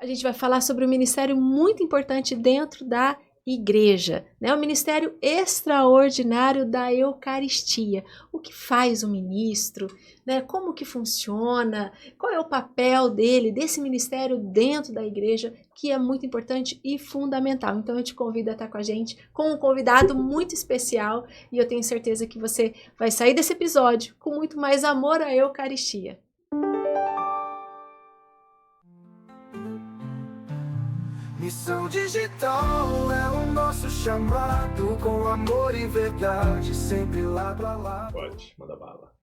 a gente vai falar sobre um ministério muito importante dentro da igreja, né? O ministério extraordinário da Eucaristia. O que faz o ministro, né? Como que funciona, qual é o papel dele, desse ministério dentro da igreja, que é muito importante e fundamental. Então eu te convido a estar com a gente, com um convidado muito especial, e eu tenho certeza que você vai sair desse episódio com muito mais amor à Eucaristia. Missão Digital é o nosso chamado, com amor e verdade, sempre lado a lado. Pode, manda bala.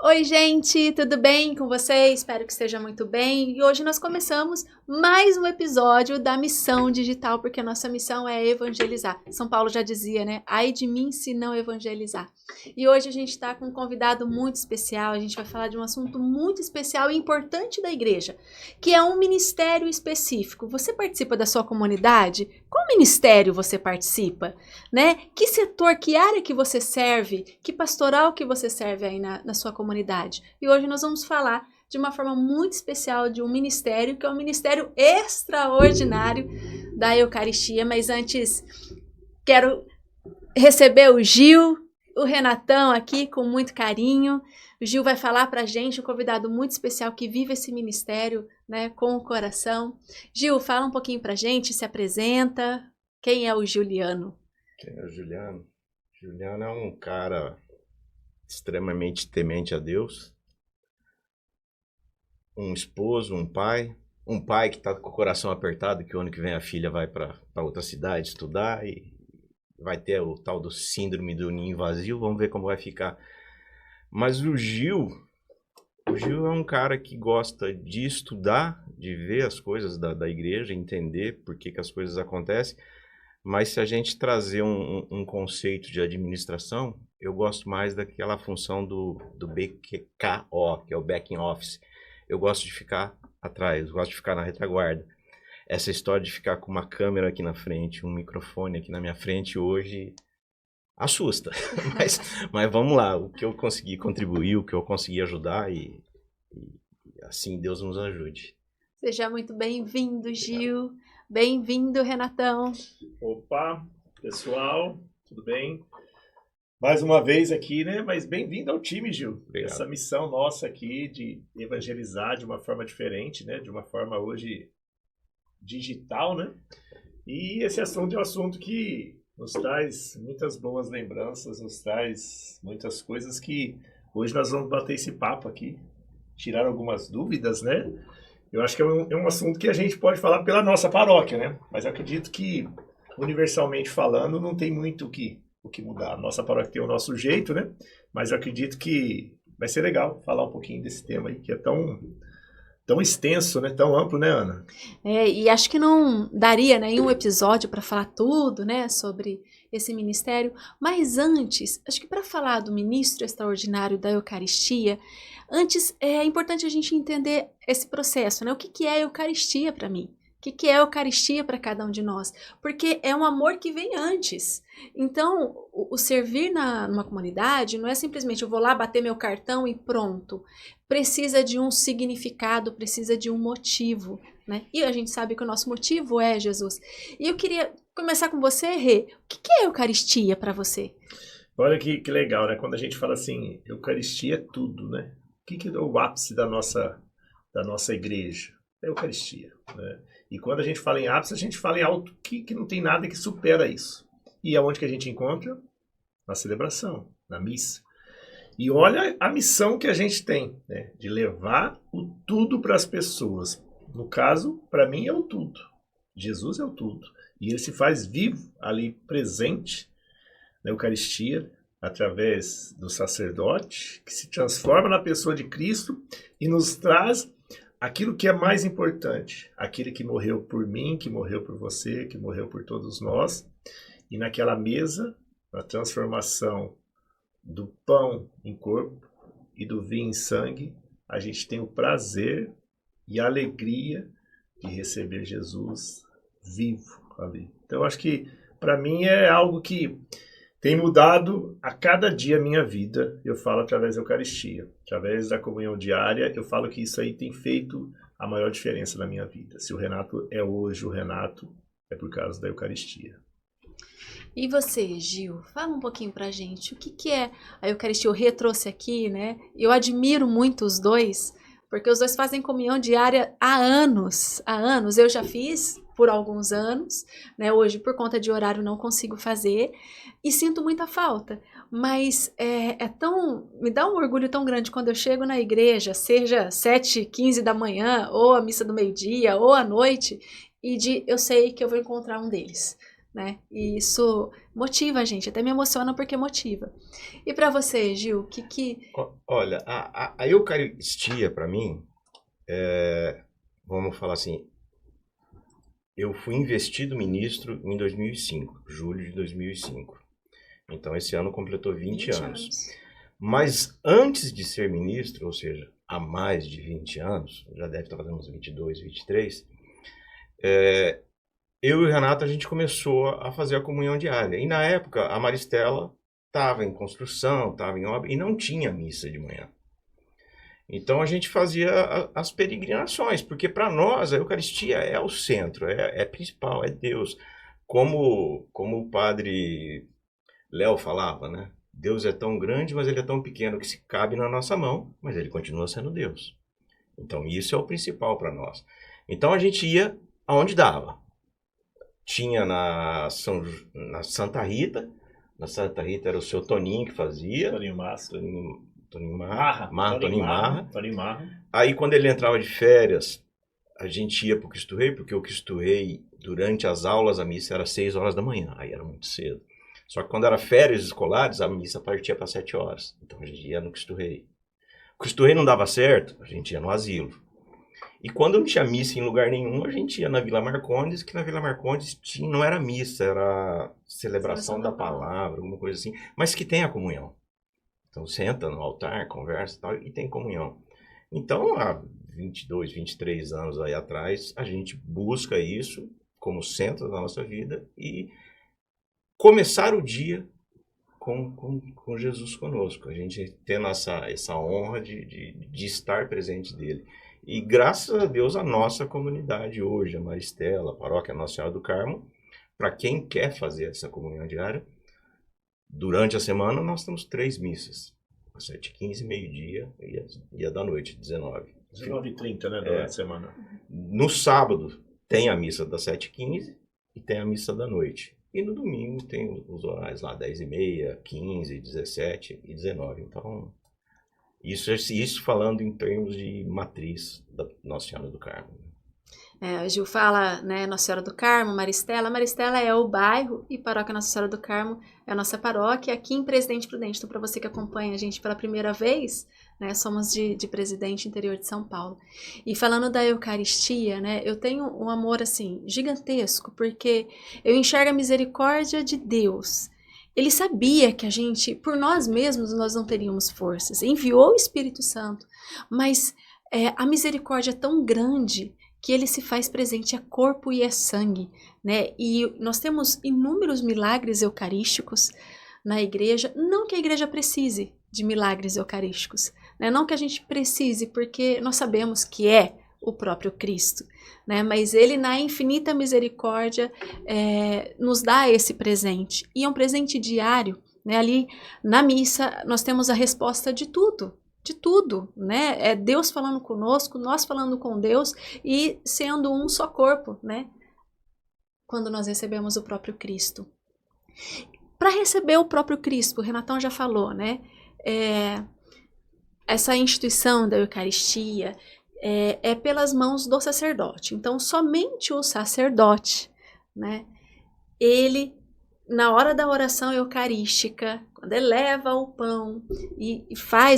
Oi, gente, tudo bem com vocês? Espero que esteja muito bem. E hoje nós começamos mais um episódio da Missão Digital, porque a nossa missão é evangelizar. São Paulo já dizia, né? Ai de mim se não evangelizar. E hoje a gente está com um convidado muito especial. A gente vai falar de um assunto muito especial e importante da igreja, que é um ministério específico. Você participa da sua comunidade? Qual ministério você participa? Né? Que setor, que área que você serve? Que pastoral que você serve aí na sua comunidade? E hoje nós vamos falar de uma forma muito especial de um ministério, que é o ministério extraordinário da Eucaristia. Mas antes, quero receber o Gil, o Renatão aqui com muito carinho. O Gil vai falar pra gente, um convidado muito especial que vive esse ministério, né, com o coração. Gil, fala um pouquinho pra gente, se apresenta. Quem é o Juliano? Quem é o Juliano? Juliano é um cara extremamente temente a Deus, um esposo, um pai que está com o coração apertado, que o ano que vem a filha vai para outra cidade estudar e vai ter o tal do síndrome do ninho vazio, vamos ver como vai ficar. Mas o Gil é um cara que gosta de estudar, de ver as coisas da igreja, entender por que as coisas acontecem, mas se a gente trazer um conceito de administração, eu gosto mais daquela função do BQKO, que é o Backing Office. Eu gosto de ficar atrás, eu gosto de ficar na retaguarda. Essa história de ficar com uma câmera aqui na frente, um microfone aqui na minha frente hoje assusta. mas vamos lá, o que eu consegui contribuir, o que eu consegui ajudar e assim Deus nos ajude. Seja muito bem-vindo, Gil. Bem-vindo, Renatão. Opa, pessoal, tudo bem? Mais uma vez aqui, né? Mas bem-vindo ao time, Gil. Obrigado. Essa missão nossa aqui de evangelizar de uma forma diferente, né? De uma forma hoje digital, né? E esse assunto é um assunto que nos traz muitas boas lembranças, nos traz muitas coisas que hoje nós vamos bater esse papo aqui, tirar algumas dúvidas, né? Eu acho que é um assunto que a gente pode falar pela nossa paróquia, né? Mas eu acredito que, universalmente falando, não tem muito o que mudar. A nossa paróquia tem o nosso jeito, né? Mas eu acredito que vai ser legal falar um pouquinho desse tema aí, que é tão extenso, né? Tão amplo, né, Ana? E acho que não daria, né, em um episódio para falar tudo, né, sobre esse ministério. Mas antes, acho que para falar do ministro extraordinário da Eucaristia, antes é importante a gente entender esse processo, né? O que é a Eucaristia para mim? O que é a Eucaristia para cada um de nós? Porque é um amor que vem antes. Então, o servir numa comunidade não é simplesmente eu vou lá bater meu cartão e pronto. Precisa de um significado, precisa de um motivo, né? E a gente sabe que o nosso motivo é Jesus. E eu queria começar com você, Rê. O que é a Eucaristia para você? Olha que legal, né? Quando a gente fala assim, Eucaristia é tudo, né? O que é o ápice da nossa igreja? É a Eucaristia, né? E quando a gente fala em ápice, a gente fala em algo que não tem nada que supera isso. E aonde que a gente encontra? Na celebração, na missa. E olha a missão que a gente tem, né? De levar o tudo para as pessoas. No caso, para mim é o tudo. Jesus é o tudo. E ele se faz vivo ali, presente na Eucaristia, através do sacerdote, que se transforma na pessoa de Cristo e nos traz aquilo que é mais importante, aquele que morreu por mim, que morreu por você, que morreu por todos nós. E naquela mesa, na transformação do pão em corpo e do vinho em sangue, a gente tem o prazer e a alegria de receber Jesus vivo ali. Então, eu acho que, para mim, é algo que tem mudado a cada dia a minha vida. Eu falo através da Eucaristia, através da comunhão diária. Eu falo que isso aí tem feito a maior diferença na minha vida. Se o Renato é hoje o Renato, é por causa da Eucaristia. E você, Gil, fala um pouquinho pra gente, o que é a Eucaristia? O Rê trouxe aqui, né? Eu admiro muito os dois, porque os dois fazem comunhão diária há anos, há anos. Eu já fiz por alguns anos, né? Hoje, por conta de horário, não consigo fazer e sinto muita falta. Mas me dá um orgulho tão grande quando eu chego na igreja, seja 7h15 da manhã, ou a missa do meio-dia, ou à noite, e eu sei que eu vou encontrar um deles. Né? E isso motiva a gente, até me emociona porque motiva. E para você, Gil, Olha, a Eucaristia, para mim, vamos falar assim, eu fui investido ministro em 2005, julho de 2005. Então, esse ano completou 20 anos. Mas antes de ser ministro, ou seja, há mais de 20 anos, já deve estar fazendo uns 22, 23, eu e o Renato, a gente começou a fazer a comunhão diária. E na época, a Maristela estava em construção, estava em obra, e não tinha missa de manhã. Então a gente fazia as peregrinações, porque para nós a Eucaristia é o centro, é principal, é Deus. Como o padre Léo falava, né? Deus é tão grande, mas ele é tão pequeno que se cabe na nossa mão, mas ele continua sendo Deus. Então isso é o principal para nós. Então a gente ia aonde dava. Tinha na Santa Rita. Na Santa Rita era o seu Toninho que fazia. Toninho Massa. Toninho Marra. Aí quando ele entrava de férias, a gente ia para o Cristo Rei, porque o Cristo Rei, durante as aulas, a missa era 6 horas da manhã. Aí era muito cedo. Só que quando era férias escolares, a missa partia para 7 horas. Então a gente ia no Cristo Rei. O Cristo Rei não dava certo, a gente ia no asilo. E quando não tinha missa em lugar nenhum, a gente ia na Vila Marcondes, que na Vila Marcondes não era missa, era celebração da palavra, alguma coisa assim, mas que tem a comunhão. Então senta no altar, conversa e tal, e tem comunhão. Então, há 22, 23 anos aí atrás, a gente busca isso como centro da nossa vida e começar o dia com Jesus conosco. A gente tendo essa honra de estar presente dele. E graças a Deus a nossa comunidade hoje, a Maristela, a Paróquia Nossa Senhora do Carmo, para quem quer fazer essa comunhão diária, durante a semana nós temos 3 missas, às 7h15, meio-dia e a da noite, 19h. 19h30, né, durante a semana. No sábado tem a missa das 7h15 e tem a missa da noite. E no domingo tem os horários lá, 10h30, 15, 17 e 19. Então... Isso falando em termos de matriz da Nossa Senhora do Carmo. O Gil fala, né, Nossa Senhora do Carmo, Maristela. Maristela é o bairro e Paróquia Nossa Senhora do Carmo é a nossa paróquia aqui em Presidente Prudente. Então, para você que acompanha a gente pela primeira vez, né, somos de Presidente, interior de São Paulo. E falando da Eucaristia, né, eu tenho um amor assim gigantesco, porque eu enxergo a misericórdia de Deus. Ele sabia que a gente, por nós mesmos, nós não teríamos forças. Enviou o Espírito Santo, mas a misericórdia é tão grande que ele se faz presente, é corpo e é sangue, né? E nós temos inúmeros milagres eucarísticos na igreja. Não que a igreja precise de milagres eucarísticos, né? Não que a gente precise, porque nós sabemos que é o próprio Cristo, né? Mas ele, na infinita misericórdia, nos dá esse presente, e é um presente diário, né? Ali na missa nós temos a resposta de tudo, né? É Deus falando conosco, nós falando com Deus e sendo um só corpo, né? Quando nós recebemos o próprio Cristo. Para receber o próprio Cristo, o Renatão já falou, né? Essa instituição da Eucaristia é pelas mãos do sacerdote. Então, somente o sacerdote, né, ele, na hora da oração eucarística, quando eleva o pão e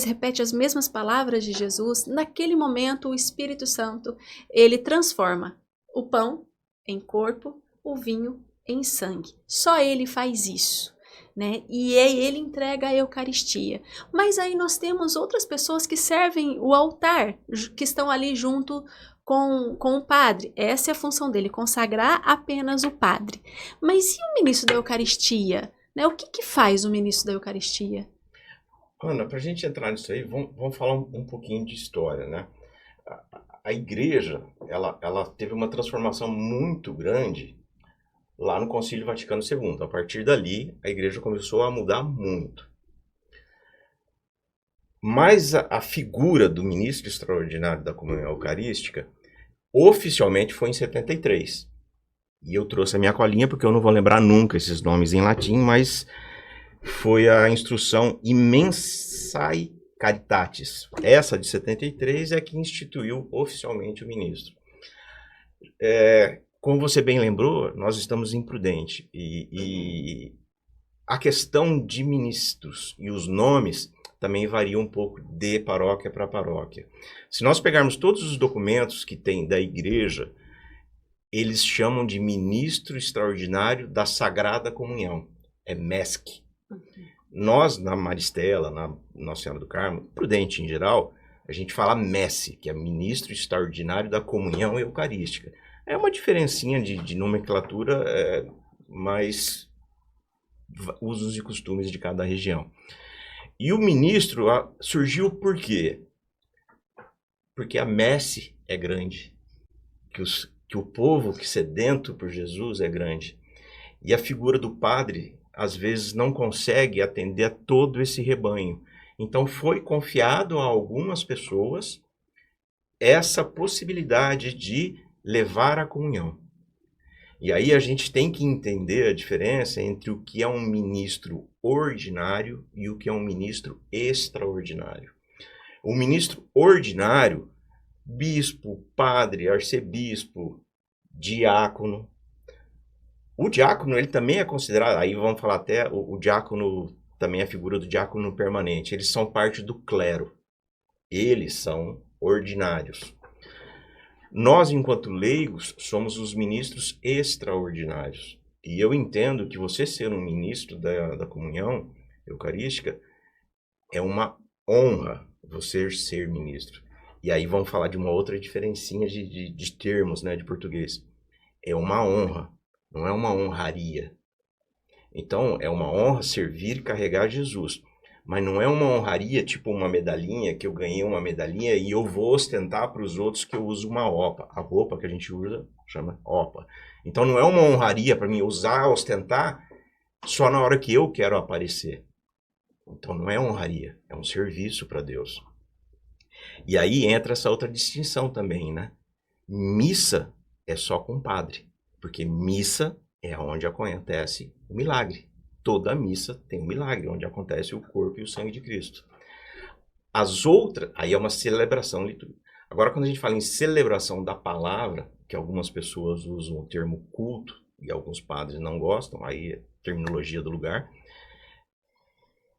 repete as mesmas palavras de Jesus, naquele momento o Espírito Santo, ele transforma o pão em corpo, o vinho em sangue. Só ele faz isso. Né? E ele entrega a Eucaristia. Mas aí nós temos outras pessoas que servem o altar, que estão ali junto com o padre. Essa é a função dele, consagrar apenas o padre. Mas e o ministro da Eucaristia? Né? O que faz o ministro da Eucaristia? Ana, para a gente entrar nisso aí, vamos falar um pouquinho de história, né? a igreja, ela teve uma transformação muito grande lá no Concílio Vaticano II. A partir dali, a igreja começou a mudar muito. Mas a figura do ministro extraordinário da comunhão eucarística, oficialmente foi em 73. E eu trouxe a minha colinha, porque eu não vou lembrar nunca esses nomes em latim, mas foi a instrução Immensae Caritatis. Essa de 73 é que instituiu oficialmente o ministro. Como você bem lembrou, nós estamos imprudentes. E a questão de ministros e os nomes também varia um pouco de paróquia para paróquia. Se nós pegarmos todos os documentos que tem da igreja, eles chamam de ministro extraordinário da Sagrada Comunhão. É MESC. Nós, na Maristela, na Nossa Senhora do Carmo, prudente em geral, a gente fala MESC, que é ministro extraordinário da Comunhão Eucarística. É uma diferencinha de nomenclatura, mas usos e costumes de cada região. E o ministro surgiu por quê? Porque a messe é grande, que o povo que sedento por Jesus é grande. E a figura do padre, às vezes, não consegue atender a todo esse rebanho. Então foi confiado a algumas pessoas essa possibilidade de levar a comunhão. E aí a gente tem que entender a diferença entre o que é um ministro ordinário e o que é um ministro extraordinário. O ministro ordinário, bispo, padre, arcebispo, diácono. O diácono, ele também é considerado, aí vamos falar até o diácono, também a figura do diácono permanente. Eles são parte do clero. Eles são ordinários. Nós, enquanto leigos, somos os ministros extraordinários. E eu entendo que você ser um ministro da comunhão eucarística é uma honra você ser ministro. E aí vamos falar de uma outra diferencinha de termos, né, de português. É uma honra, não é uma honraria. Então, é uma honra servir e carregar Jesus. Mas não é uma honraria, tipo uma medalhinha, que eu ganhei uma medalhinha e eu vou ostentar para os outros que eu uso uma opa. A roupa que a gente usa chama opa. Então não é uma honraria para mim usar, ostentar, só na hora que eu quero aparecer. Então não é honraria, é um serviço para Deus. E aí entra essa outra distinção também, né? Missa é só com padre, porque missa é onde acontece o milagre. Toda missa tem um milagre, onde acontece o corpo e o sangue de Cristo. As outras, aí é uma celebração litúrgica. Agora, quando a gente fala em celebração da palavra, que algumas pessoas usam o termo culto, e alguns padres não gostam, aí é terminologia do lugar,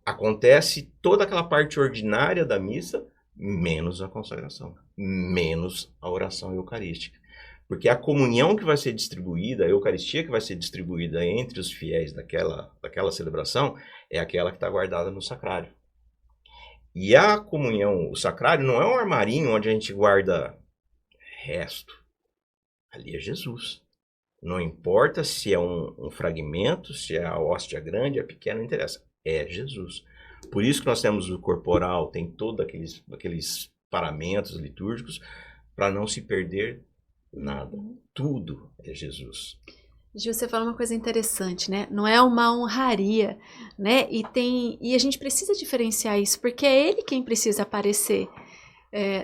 acontece toda aquela parte ordinária da missa, menos a consagração, menos a oração eucarística. Porque a comunhão que vai ser distribuída, a Eucaristia que vai ser distribuída entre os fiéis daquela celebração, é aquela que está guardada no sacrário. E a comunhão, o sacrário, não é um armarinho onde a gente guarda resto. Ali é Jesus. Não importa se é um fragmento, se é a hóstia grande, a pequena, não interessa. É Jesus. Por isso que nós temos o corporal, tem todos aqueles paramentos litúrgicos, para não se perder nada. Tudo é Jesus. Gil, você fala uma coisa interessante, né? Não é uma honraria, né? E a gente precisa diferenciar isso, porque é ele quem precisa aparecer.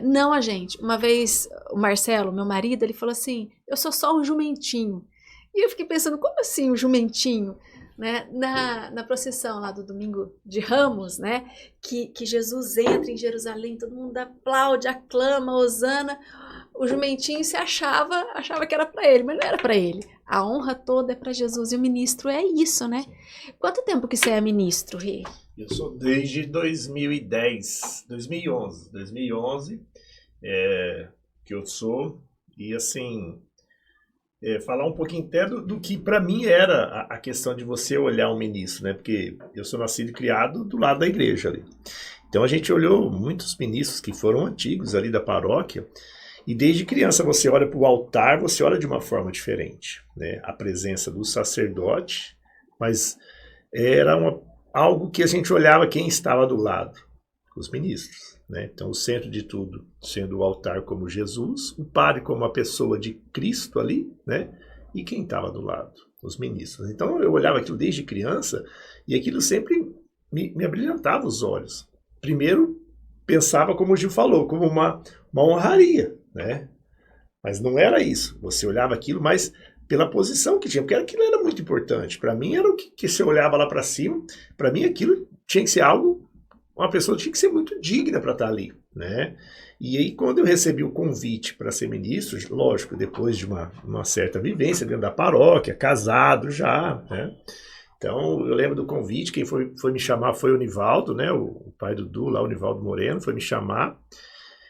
Não a gente. Uma vez, o Marcelo, meu marido, ele falou assim, eu sou só um jumentinho. E eu fiquei pensando, como assim um jumentinho? Né? Na procissão lá do Domingo de Ramos, né? Que Jesus entra em Jerusalém, todo mundo aplaude, aclama, hosana. O jumentinho se achava que era para ele, mas não era para ele. A honra toda é para Jesus e o ministro é isso, né? Quanto tempo que você é ministro, Rê? Eu sou desde 2011 que eu sou, e assim, falar um pouquinho até do que para mim era a questão de você olhar um ministro, né? Porque eu sou nascido e criado do lado da igreja ali. Então a gente olhou muitos ministros que foram antigos ali da paróquia, e desde criança você olha para o altar, você olha de uma forma diferente, né? A presença do sacerdote, mas era algo que a gente olhava quem estava do lado, os ministros, né? Então, o centro de tudo sendo o altar como Jesus, o padre como a pessoa de Cristo ali, né? E quem estava do lado? Os ministros. Então, eu olhava aquilo desde criança e aquilo sempre me abrilhantava os olhos. Primeiro, pensava, como o Gil falou, como uma honraria, né? Mas não era isso. Você olhava aquilo, mas pela posição que tinha, porque aquilo era muito importante. Para mim, era o que você olhava lá para cima. Para mim, aquilo tinha que ser algo, uma pessoa tinha que ser muito digna para estar ali, né? E aí, quando eu recebi o convite para ser ministro, lógico, depois de uma certa vivência dentro da paróquia, casado já, né? Então, eu lembro do convite, quem foi me chamar foi o Nivaldo, né? O pai do Du, lá, o Nivaldo Moreno, foi me chamar.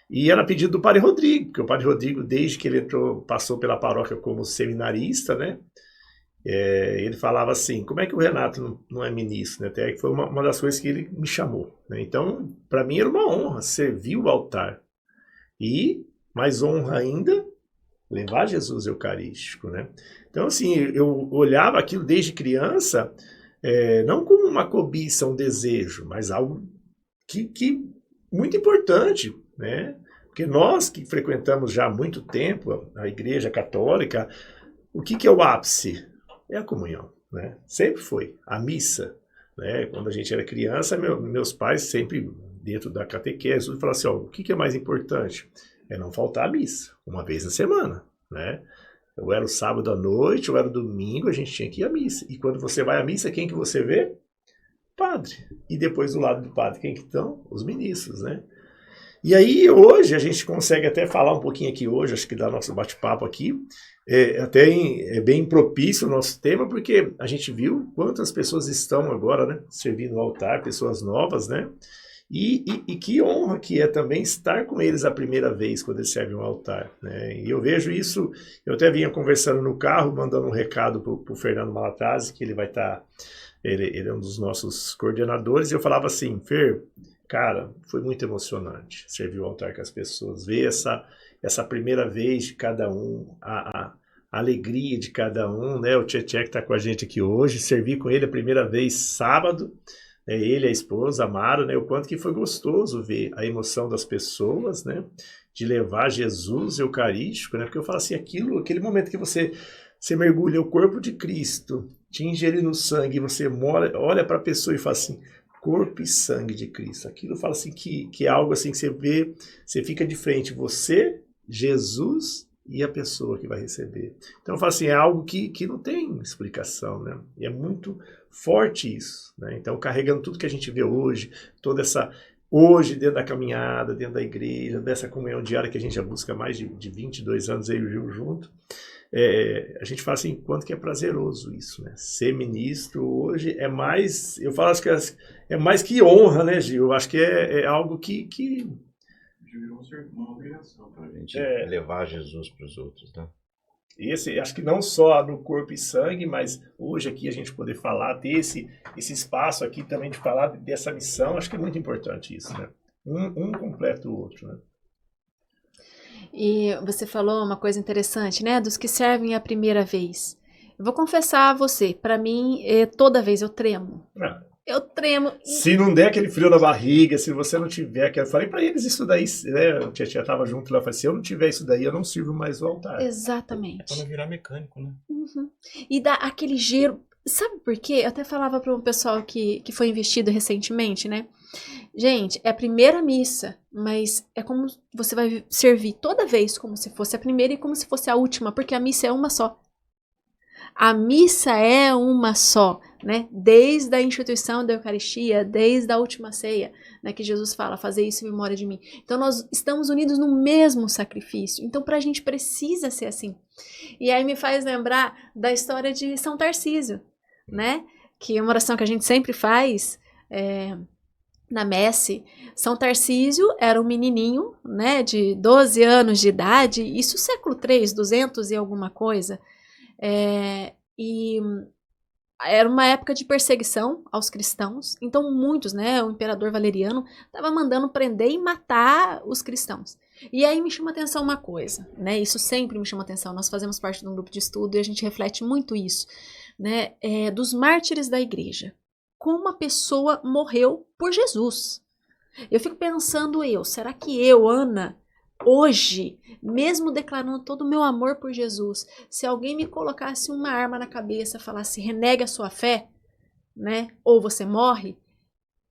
E era pedido do padre Rodrigo, porque o padre Rodrigo, desde que ele passou pela paróquia como seminarista, né? Ele falava assim, como é que o Renato não é ministro? Né? Até que foi uma das coisas que ele me chamou. Né? Então, para mim era uma honra servir o altar. E, mais honra ainda, levar Jesus Eucarístico. Né? Então, assim, eu olhava aquilo desde criança, não como uma cobiça, um desejo, mas algo que muito importante, né? Porque nós que frequentamos já há muito tempo a Igreja Católica, o que é o ápice? É a comunhão, né? Sempre foi. A missa, né? Quando a gente era criança, meus pais sempre, dentro da catequese, falavam assim, o que é mais importante? É não faltar a missa, uma vez na semana, né? Ou era o sábado à noite, ou era o domingo, a gente tinha que ir à missa. E quando você vai à missa, quem que você vê? Padre. E depois do lado do padre, quem que estão? Os ministros, né? E aí, hoje, a gente consegue até falar um pouquinho aqui hoje, acho que dá nosso bate-papo aqui, é bem propício o nosso tema, porque a gente viu quantas pessoas estão agora, né, servindo no altar, pessoas novas, né, e que honra que é também estar com eles a primeira vez, quando eles servem o altar, né, e eu vejo isso, eu até vinha conversando no carro, mandando um recado para o Fernando Malatazzi, que ele vai estar, ele é um dos nossos coordenadores, e eu falava assim, Fer, cara, foi muito emocionante servir o altar com as pessoas, ver essa primeira vez de cada um, a alegria de cada um, né? O Tchê que está com a gente aqui hoje, servi com ele a primeira vez sábado, né? Ele e a esposa, Amaro, né? O quanto que foi gostoso ver a emoção das pessoas, né? De levar Jesus Eucarístico, né? Porque eu falo assim, aquele momento que você mergulha o corpo de Cristo, tinge ele no sangue, você olha para a pessoa e fala assim, corpo e sangue de Cristo. Aquilo fala assim que é algo assim que você vê, você fica de frente, você, Jesus e a pessoa que vai receber. Então eu falo assim, é algo que não tem explicação, né? E é muito forte isso, né? Então carregando tudo que a gente vê hoje, hoje dentro da caminhada, dentro da igreja, dessa comunhão diária que a gente já busca há mais de 22 anos aí o Gil junto, a gente fala assim, quanto que é prazeroso isso, né? Ser ministro hoje é mais, eu falo acho que é mais que honra, né, Gil? Eu acho que é algo que uma obrigação para a gente levar Jesus para os outros, né? Acho que não só no corpo e sangue, mas hoje aqui a gente poder falar, ter esse espaço aqui também de falar dessa missão, acho que é muito importante isso, né? Um completa o outro, né? E você falou uma coisa interessante, né? Dos que servem a primeira vez. Eu vou confessar a você, para mim, toda vez eu tremo. Eu tremo. Se não der aquele frio na barriga, se você não tiver... Eu falei para eles isso daí, né? A tia estava junto lá, eu falei, se eu não tiver isso daí, eu não sirvo mais o altar. Exatamente. É para não virar mecânico, né? Uhum. E dá aquele giro... Sabe por quê? Eu até falava para um pessoal que foi investido recentemente, né? Gente, é a primeira missa, mas é como você vai servir toda vez como se fosse a primeira e como se fosse a última, porque a missa é uma só. A missa é uma só, né? Desde a instituição da Eucaristia, desde a última ceia, né? Que Jesus fala, fazer isso em memória de mim. Então nós estamos unidos no mesmo sacrifício. Então pra gente precisa ser assim. E aí me faz lembrar da história de São Tarcísio, né? Que é uma oração que a gente sempre faz na messe. São Tarcísio era um menininho, né? De 12 anos de idade, isso século III, 200 e alguma coisa. E era uma época de perseguição aos cristãos, então muitos, né, o imperador Valeriano estava mandando prender e matar os cristãos. E aí me chama a atenção uma coisa, né, isso sempre me chama a atenção, nós fazemos parte de um grupo de estudo e a gente reflete muito isso, né, dos mártires da igreja, como a pessoa morreu por Jesus. Eu fico pensando será que eu, Ana, hoje, mesmo declarando todo o meu amor por Jesus, se alguém me colocasse uma arma na cabeça, falasse, renegue a sua fé, né? Ou você morre,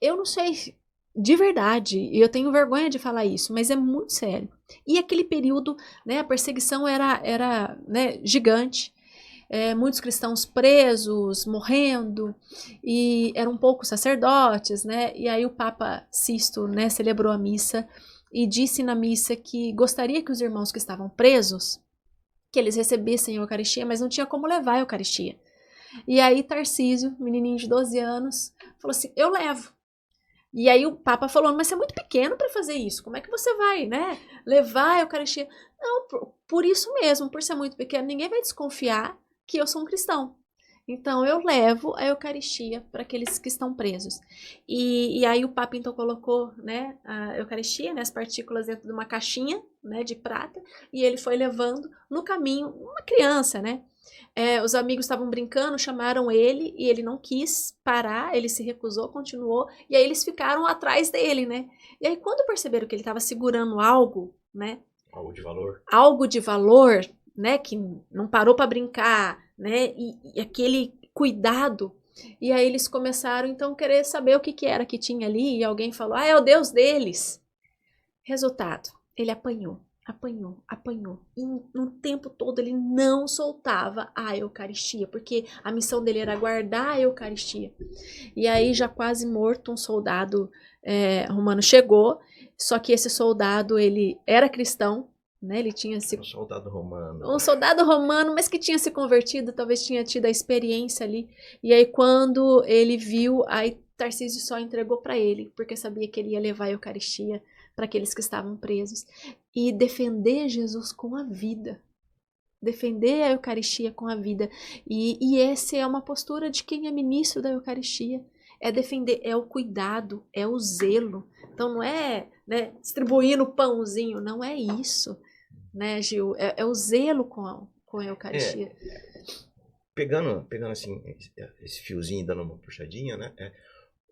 eu não sei, de verdade, e eu tenho vergonha de falar isso, mas é muito sério. E aquele período, né, a perseguição era né, gigante, muitos cristãos presos, morrendo, e eram poucos sacerdotes, né? E aí o Papa Sisto, né, celebrou a missa e disse na missa que gostaria que os irmãos que estavam presos, que eles recebessem a Eucaristia, mas não tinha como levar a Eucaristia. E aí Tarcísio, menininho de 12 anos, falou assim, eu levo. E aí o Papa falou, mas você é muito pequeno para fazer isso, como é que você vai, né, levar a Eucaristia? Não, por isso mesmo, por ser muito pequeno, ninguém vai desconfiar que eu sou um cristão. Então eu levo a Eucaristia para aqueles que estão presos. E aí o Papa então colocou, né, a Eucaristia, né, as partículas dentro de uma caixinha, né, de prata, e ele foi levando no caminho, uma criança, né? Os amigos estavam brincando, chamaram ele e ele não quis parar, ele se recusou, continuou, e aí eles ficaram atrás dele, né? E aí quando perceberam que ele estava segurando algo, né? Algo de valor. Algo de valor, né? Que não parou para brincar, né? E aquele cuidado. E aí eles começaram então a querer saber o que era que tinha ali, e alguém falou, é o Deus deles. Resultado, ele apanhou. E no tempo todo ele não soltava a Eucaristia, porque a missão dele era guardar a Eucaristia. E aí, já quase morto, um soldado romano chegou, só que esse soldado, ele era cristão, né? Ele tinha se... Um soldado romano. Um soldado romano, mas que tinha se convertido, talvez tinha tido a experiência ali. E aí, quando ele viu, aí Tarcísio só entregou para ele, porque sabia que ele ia levar a Eucaristia para aqueles que estavam presos, e defender Jesus com a vida, defender a Eucaristia com a vida, e essa é uma postura de quem é ministro da Eucaristia, é defender, é o cuidado, é o zelo, então não é, né, distribuindo pãozinho, não é isso, né, Gil, é o zelo com a Eucaristia. Pegando assim, esse fiozinho, dando uma puxadinha, né,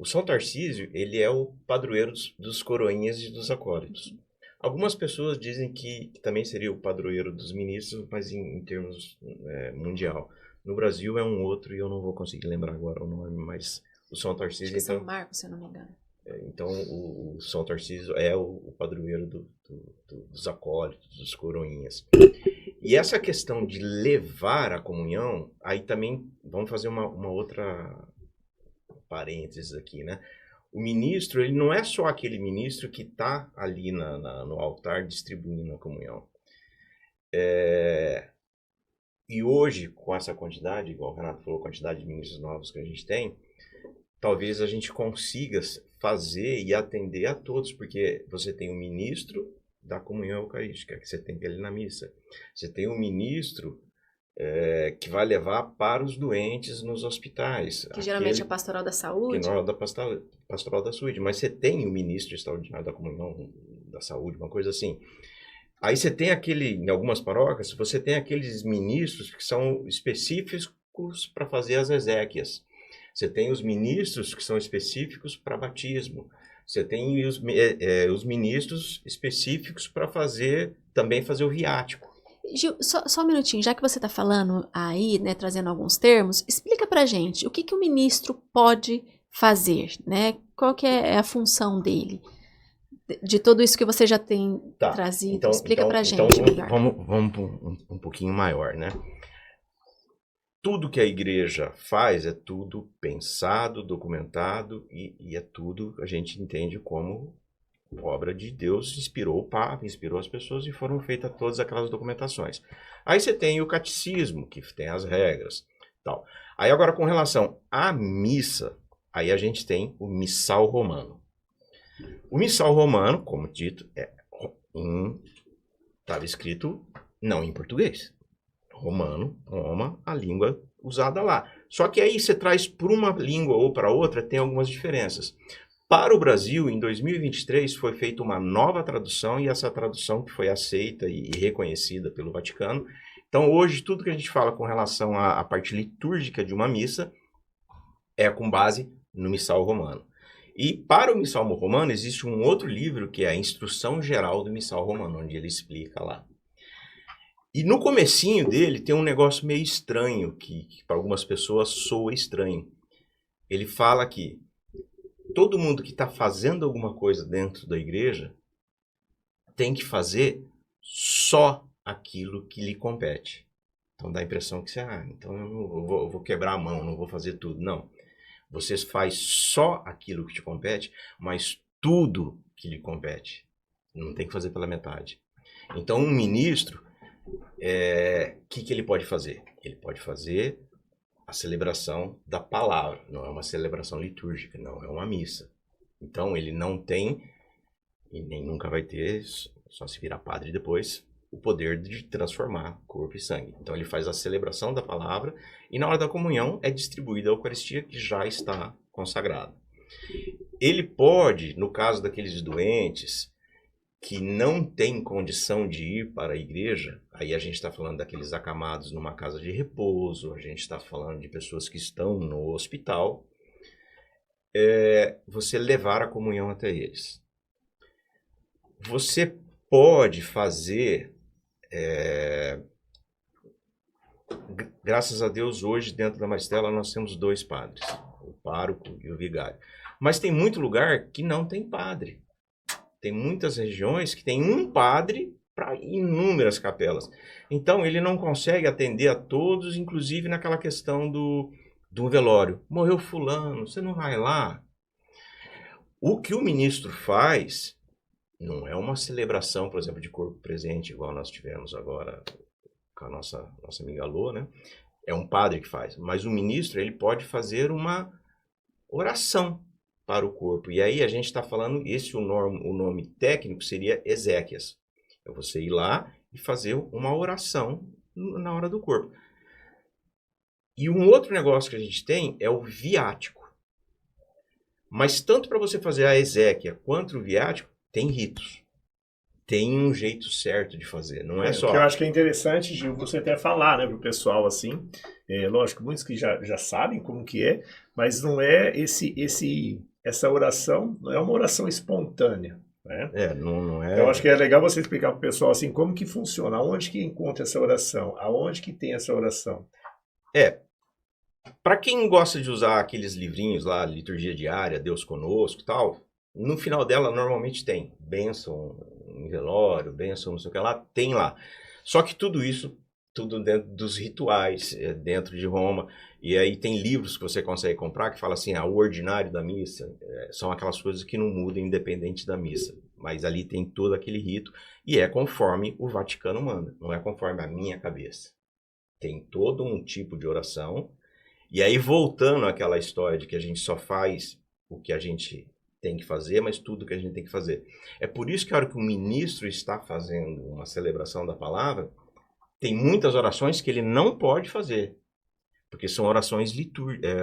o São Tarcísio, ele é o padroeiro dos coroinhas e dos acólitos. Algumas pessoas dizem que também seria o padroeiro dos ministros, mas em termos mundial. No Brasil é um outro, e eu não vou conseguir lembrar agora o nome, mas o São Tarcísio... Acho que é São Marcos, se eu não me engano. Então, o São Tarcísio é o padroeiro dos acólitos, dos coroinhas. E essa questão de levar a comunhão, aí também vamos fazer uma outra... parênteses aqui, né? O ministro, ele não é só aquele ministro que está ali no altar distribuindo a comunhão. E hoje, com essa quantidade, igual o Renato falou, a quantidade de ministros novos que a gente tem, talvez a gente consiga fazer e atender a todos, porque você tem o ministro da comunhão eucarística, que você tem ele na missa. Você tem o ministro que vai levar para os doentes nos hospitais. Que geralmente é a pastoral da saúde. Que não é da pastoral da saúde. Mas você tem o ministro extraordinário da comunhão da saúde, uma coisa assim. Aí você tem em algumas paróquias, você tem aqueles ministros que são específicos para fazer as exéquias. Você tem os ministros que são específicos para batismo. Você tem os ministros específicos para também fazer o viático. Gil, só um minutinho, já que você está falando aí, né, trazendo alguns termos, explica pra gente o que o ministro pode fazer, né? Qual que é a função dele? De tudo isso que você já tem trazido, então, explica pra gente. Então vamos um pouquinho maior, né? Tudo que a igreja faz é tudo pensado, documentado e é tudo a gente entende como obra de Deus, inspirou o Papa, inspirou as pessoas e foram feitas todas aquelas documentações. Aí você tem o catecismo, que tem as regras, tal. Aí agora com relação à missa, aí a gente tem o missal romano. O missal romano, como dito, estava escrito não em português. Romano, Roma, a língua usada lá. Só que aí você traz para uma língua ou para outra, tem algumas diferenças. Para o Brasil, em 2023, foi feita uma nova tradução, e essa tradução que foi aceita e reconhecida pelo Vaticano. Então, hoje, tudo que a gente fala com relação à parte litúrgica de uma missa é com base no missal romano. E para o Missal Romano existe um outro livro que é a Instrução Geral do Missal Romano, onde ele explica lá. E no comecinho dele tem um negócio meio estranho, que para algumas pessoas soa estranho. Ele fala que todo mundo que está fazendo alguma coisa dentro da igreja tem que fazer só aquilo que lhe compete. Então dá a impressão que você, então eu vou quebrar a mão, não vou fazer tudo. Não. Você faz só aquilo que te compete, mas tudo que lhe compete. Não tem que fazer pela metade. Então um ministro, que ele pode fazer? Ele pode fazer a celebração da palavra. Não é uma celebração litúrgica, não é uma missa. Então ele não tem, e nem nunca vai ter, só se virar padre depois, o poder de transformar corpo e sangue. Então ele faz a celebração da palavra e na hora da comunhão é distribuída a Eucaristia que já está consagrada. Ele pode, no caso daqueles doentes que não têm condição de ir para a igreja, aí a gente está falando daqueles acamados numa casa de repouso, a gente está falando de pessoas que estão no hospital, você levar a comunhão até eles. Você pode fazer, graças a Deus, hoje dentro da Maristela nós temos 2 padres, o pároco e o vigário. Mas tem muito lugar que não tem padre. Tem muitas regiões que tem um padre para inúmeras capelas. Então ele não consegue atender a todos, inclusive naquela questão do velório. Morreu fulano, você não vai lá? O que o ministro faz não é uma celebração, por exemplo, de corpo presente, igual nós tivemos agora com a nossa amiga Lô, né? É um padre que faz. Mas o ministro, ele pode fazer uma oração para o corpo. E aí a gente está falando, o nome técnico seria exéquias. É você ir lá e fazer uma oração na hora do corpo. E um outro negócio que a gente tem é o viático. Mas tanto para você fazer a exéquia quanto o viático, tem ritos. Tem um jeito certo de fazer, não é só... O que eu acho que é interessante, Gil, você até falar, né, pro pessoal, assim, lógico, muitos que já sabem como que é, mas não é essa oração, não é uma oração espontânea, né? Não é... Então, eu acho que é legal você explicar pro pessoal, assim, como que funciona, aonde que encontra essa oração, aonde que tem essa oração. Para quem gosta de usar aqueles livrinhos lá, Liturgia Diária, Deus Conosco e tal, no final dela normalmente tem bênção em velório, bênção não sei o que lá, tem lá. Só que tudo isso, tudo dentro dos rituais, dentro de Roma. E aí tem livros que você consegue comprar que fala assim, o ordinário da missa, são aquelas coisas que não mudam independente da missa. Mas ali tem todo aquele rito e é conforme o Vaticano manda, não é conforme a minha cabeça. Tem todo um tipo de oração. E aí voltando àquela história de que a gente só faz o que a gente tem que fazer, mas tudo que a gente tem que fazer. É por isso que a hora que o ministro está fazendo uma celebração da palavra, tem muitas orações que ele não pode fazer, porque são orações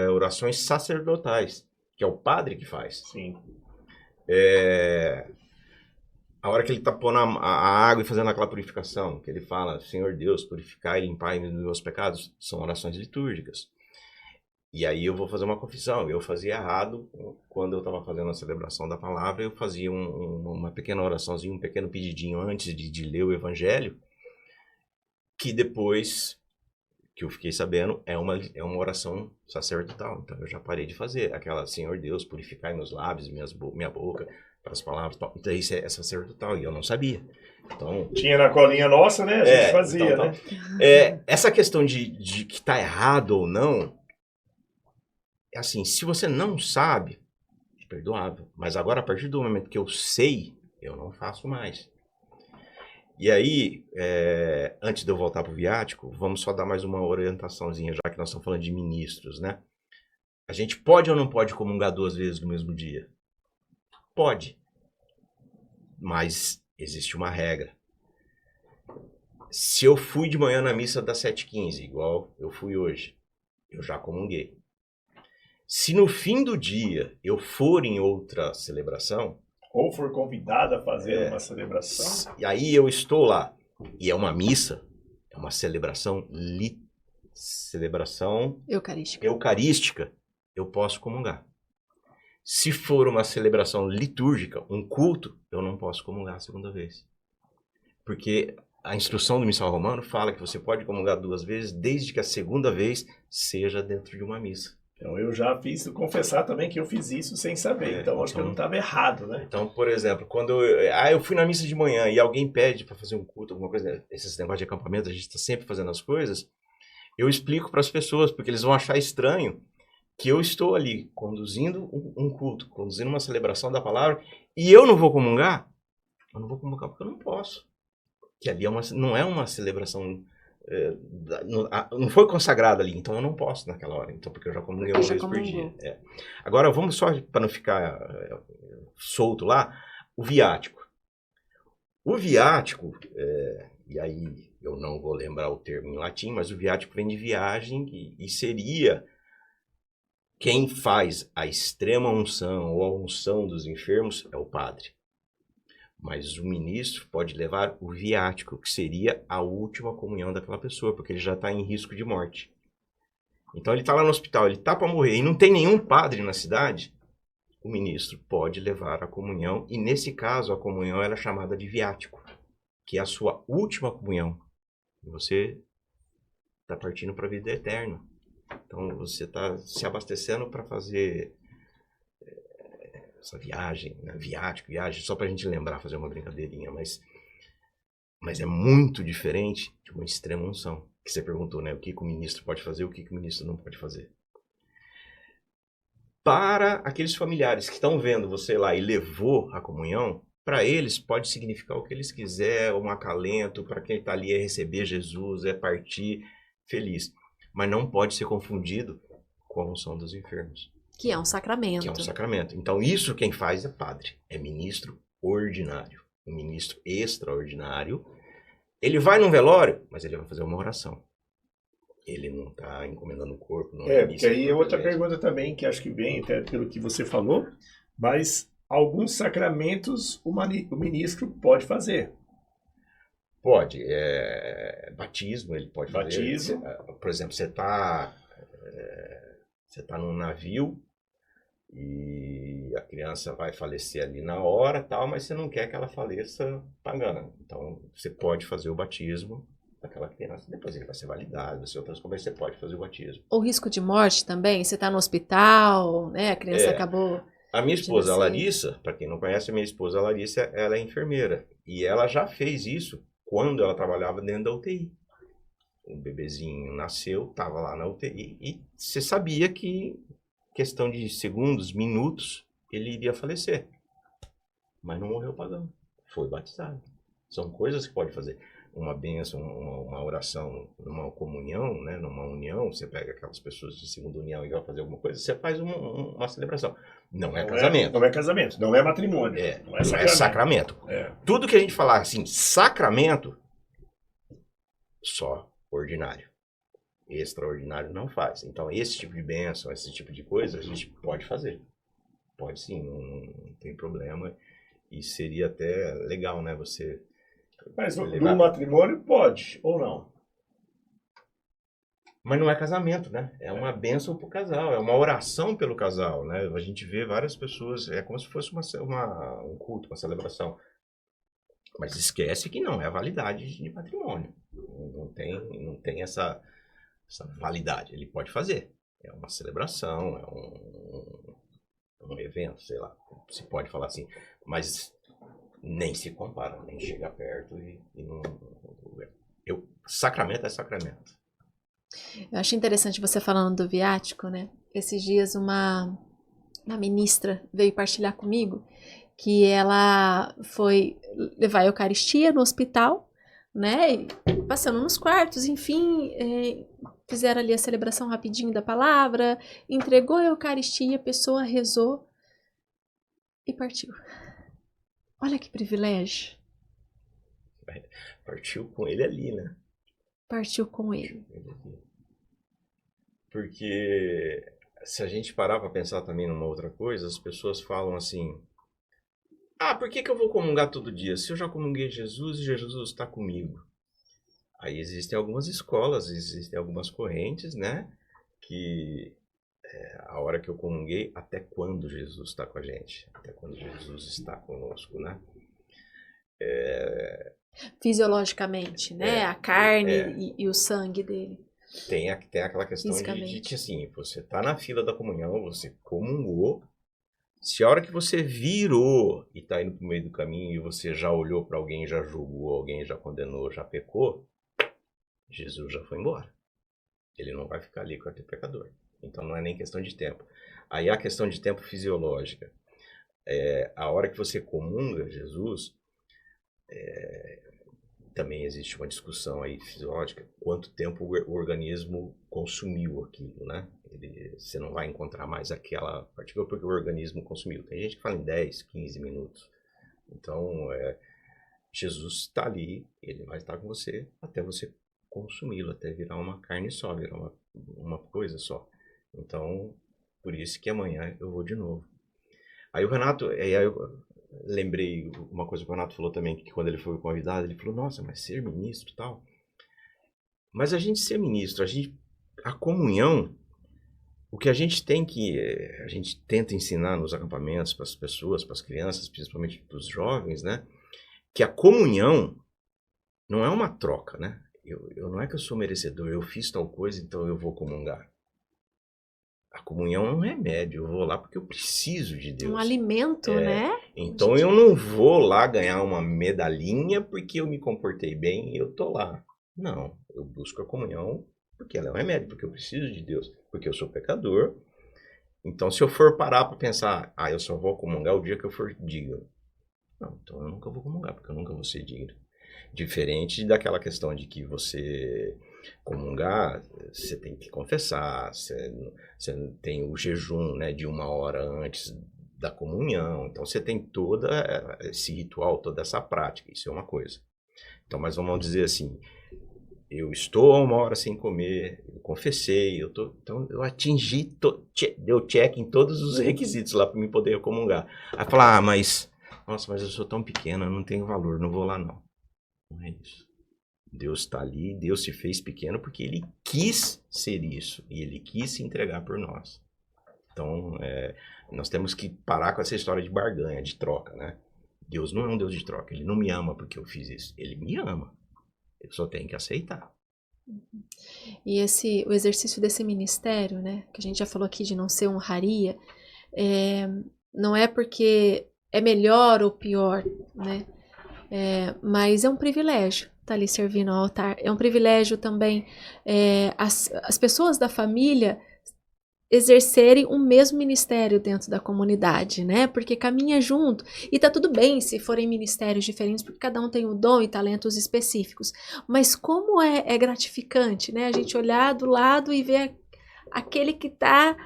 orações sacerdotais, que é o padre que faz. Sim. A hora que ele está pondo a água e fazendo aquela purificação, que ele fala, Senhor Deus, purificai e limpai os meus pecados, são orações litúrgicas. E aí eu vou fazer uma confissão, eu fazia errado, quando eu estava fazendo a celebração da palavra, eu fazia uma pequena oraçãozinha, um pequeno pedidinho antes de ler o evangelho, que depois, que eu fiquei sabendo, é uma oração sacerdotal. Então eu já parei de fazer aquela, Senhor Deus, purificai meus lábios, minha boca, para as palavras, tal. Então isso é sacerdotal, e eu não sabia. Então, tinha na colinha nossa, né? A gente fazia, então, né? Essa questão de que está errado ou não, assim, se você não sabe, é perdoável. Mas agora, a partir do momento que eu sei, eu não faço mais. E aí, antes de eu voltar para o viático, vamos só dar mais uma orientaçãozinha, já que nós estamos falando de ministros, né? A gente pode ou não pode comungar 2 vezes no mesmo dia? Pode. Mas existe uma regra. Se eu fui de manhã na missa das 7h15, igual eu fui hoje, eu já comunguei. Se no fim do dia eu for em outra celebração... Ou for convidado a fazer uma celebração... E aí eu estou lá, e é uma missa, é uma celebração eucarística, eu posso comungar. Se for uma celebração litúrgica, um culto, eu não posso comungar a segunda vez. Porque a instrução do missal romano fala que você pode comungar 2 vezes, desde que a segunda vez seja dentro de uma missa. Então eu já confessar também que eu fiz isso sem saber, então acho que eu não estava errado, né? Então, por exemplo, quando eu fui na missa de manhã e alguém pede para fazer um culto, alguma coisa, esses negócios de acampamento, a gente está sempre fazendo as coisas, eu explico para as pessoas, porque eles vão achar estranho que eu estou ali conduzindo um culto, conduzindo uma celebração da palavra, e eu não vou comungar? Eu não vou comungar porque eu não posso. Que ali não é uma celebração, não foi consagrada ali, então eu não posso naquela hora, então, porque eu já comunguei uma vez por dia. Agora, vamos só, para não ficar solto lá, o viático. O viático, e aí eu não vou lembrar o termo em latim, mas o viático vem de viagem e seria quem faz a extrema unção ou a unção dos enfermos é o padre. Mas o ministro pode levar o viático, que seria a última comunhão daquela pessoa, porque ele já está em risco de morte. Então ele está lá no hospital, ele está para morrer, e não tem nenhum padre na cidade, o ministro pode levar a comunhão, e nesse caso a comunhão era chamada de viático, que é a sua última comunhão. Você está partindo para a vida eterna. Então você está se abastecendo para fazer essa viagem, né? Viagem, só para a gente lembrar, fazer uma brincadeirinha, mas é muito diferente de uma extrema unção. Que você perguntou, né? O que o ministro pode fazer, o que o ministro não pode fazer. Para aqueles familiares que estão vendo você lá e levou a comunhão, para eles pode significar o que eles quiserem, um acalento, para quem está ali é receber Jesus, é partir feliz. Mas não pode ser confundido com a unção dos enfermos. Que é um sacramento. Que é um sacramento. Então, isso quem faz é padre. É ministro ordinário. Um ministro extraordinário. Ele vai num velório, mas ele vai fazer uma oração. Ele não está encomendando o corpo. Não porque aí é outra pergunta também, que acho que vem até pelo que você falou, mas alguns sacramentos o ministro pode fazer. Pode. Batismo, ele pode fazer. Batismo. Por exemplo, você está num navio e a criança vai falecer ali na hora, tal, mas você não quer que ela faleça pagando. Então, você pode fazer o batismo daquela criança. Depois ele vai ser validado, vai ser outras coisas, você pode fazer o batismo. O risco de morte também? Você está no hospital, né? A criança acabou... A minha esposa, a Larissa, para quem não conhece, a minha esposa, a Larissa, ela é enfermeira. E ela já fez isso quando ela trabalhava dentro da UTI. O bebezinho nasceu, estava lá na UTI, e você sabia que, questão de segundos, minutos, ele iria falecer. Mas não morreu pagando. Foi batizado. São coisas que pode fazer. Uma bênção, uma oração, uma comunhão, né, numa união, você pega aquelas pessoas de segunda união e vai fazer alguma coisa, você faz uma celebração. Não é casamento. Não é casamento, não é matrimônio. Não é sacramento. Tudo que a gente falar assim, sacramento, só ordinário. Extraordinário não faz. Então, esse tipo de bênção, esse tipo de coisa, a gente pode fazer. Pode sim, não tem problema. E seria até legal, né, você... Mas no matrimônio pode, ou não? Mas não é casamento, né? É uma bênção pro casal, é uma oração pelo casal, né? A gente vê várias pessoas, é como se fosse um culto, uma celebração. Mas esquece que não é a validade de matrimônio. Não tem essa validade. Ele pode fazer. É uma celebração, é um evento, sei lá, se pode falar assim. Mas nem se compara, nem chega perto e não... Sacramento é sacramento. Eu acho interessante você falando do viático, né? Esses dias uma ministra veio partilhar comigo que ela foi levar a Eucaristia no hospital, né? Passando nos quartos, enfim, fizeram ali a celebração rapidinho da palavra, entregou a Eucaristia, a pessoa rezou e partiu. Olha que privilégio. Partiu com ele ali, né? Partiu com ele. Porque se a gente parar para pensar também numa outra coisa, as pessoas falam assim: por que eu vou comungar todo dia? Se eu já comunguei Jesus e Jesus está comigo. Aí existem algumas escolas, existem algumas correntes, né? Que a hora que eu comunguei, até quando Jesus está com a gente, até quando Jesus está conosco, né? Fisiologicamente, né? A carne e o sangue dele. Tem aquela questão de que, assim, você está na fila da comunhão, você comungou, se a hora que você virou e está indo para o meio do caminho e você já olhou para alguém, já julgou alguém, já condenou, já pecou, Jesus já foi embora. Ele não vai ficar ali com aquele pecador. Então não é nem questão de tempo. Aí a questão de tempo fisiológica. A hora que você comunga Jesus, também existe uma discussão aí fisiológica, quanto tempo o organismo consumiu aquilo, né? Você não vai encontrar mais aquela partícula porque o organismo consumiu. Tem gente que fala em 10, 15 minutos. Então, Jesus está ali, ele vai estar com você até você consumi-lo, até virar uma carne só, virar uma coisa só. Então, por isso que amanhã eu vou de novo. Aí o Renato, eu lembrei uma coisa que o Renato falou também, que quando ele foi convidado, ele falou, nossa, mas ser ministro e tal. Mas a gente ser ministro, a comunhão, o que a gente tenta ensinar nos acampamentos para as pessoas, para as crianças, principalmente para os jovens, né? Que a comunhão não é uma troca, né? Eu não é que eu sou merecedor, eu fiz tal coisa, então eu vou comungar. A comunhão é um remédio, eu vou lá porque eu preciso de Deus. Um alimento, né? Então eu não vou lá ganhar uma medalhinha porque eu me comportei bem e eu tô lá. Não, eu busco a comunhão porque ela é um remédio, porque eu preciso de Deus, porque eu sou pecador. Então se eu for parar para pensar, eu só vou comungar o dia que eu for digno. Não, então eu nunca vou comungar, porque eu nunca vou ser digno. Diferente daquela questão de que você comungar, você tem que confessar, você tem o jejum, né, de 1 hora antes da comunhão. Então você tem todo esse ritual, toda essa prática, isso é uma coisa. Então, mas vamos dizer assim, eu estou a 1 hora sem comer, eu confessei, então eu atingi, deu check em todos os requisitos lá para mim poder comungar. Aí falar, mas eu sou tão pequeno, eu não tenho valor, não vou lá não. Não é isso. Deus está ali, Deus se fez pequeno porque Ele quis ser isso e Ele quis se entregar por nós. Então, nós temos que parar com essa história de barganha, de troca, né? Deus não é um Deus de troca, Ele não me ama porque eu fiz isso, Ele me ama. Eu só tenho que aceitar. E o exercício desse ministério, né, que a gente já falou aqui de não ser honraria, não é porque é melhor ou pior, né? Mas é um privilégio estar ali servindo ao altar. É um privilégio também as pessoas da família exercerem o mesmo ministério dentro da comunidade, né? Porque caminha junto. E tá tudo bem se forem ministérios diferentes, porque cada um tem um dom e talentos específicos. Mas como é gratificante, né? A gente olhar do lado e ver aquele que tá...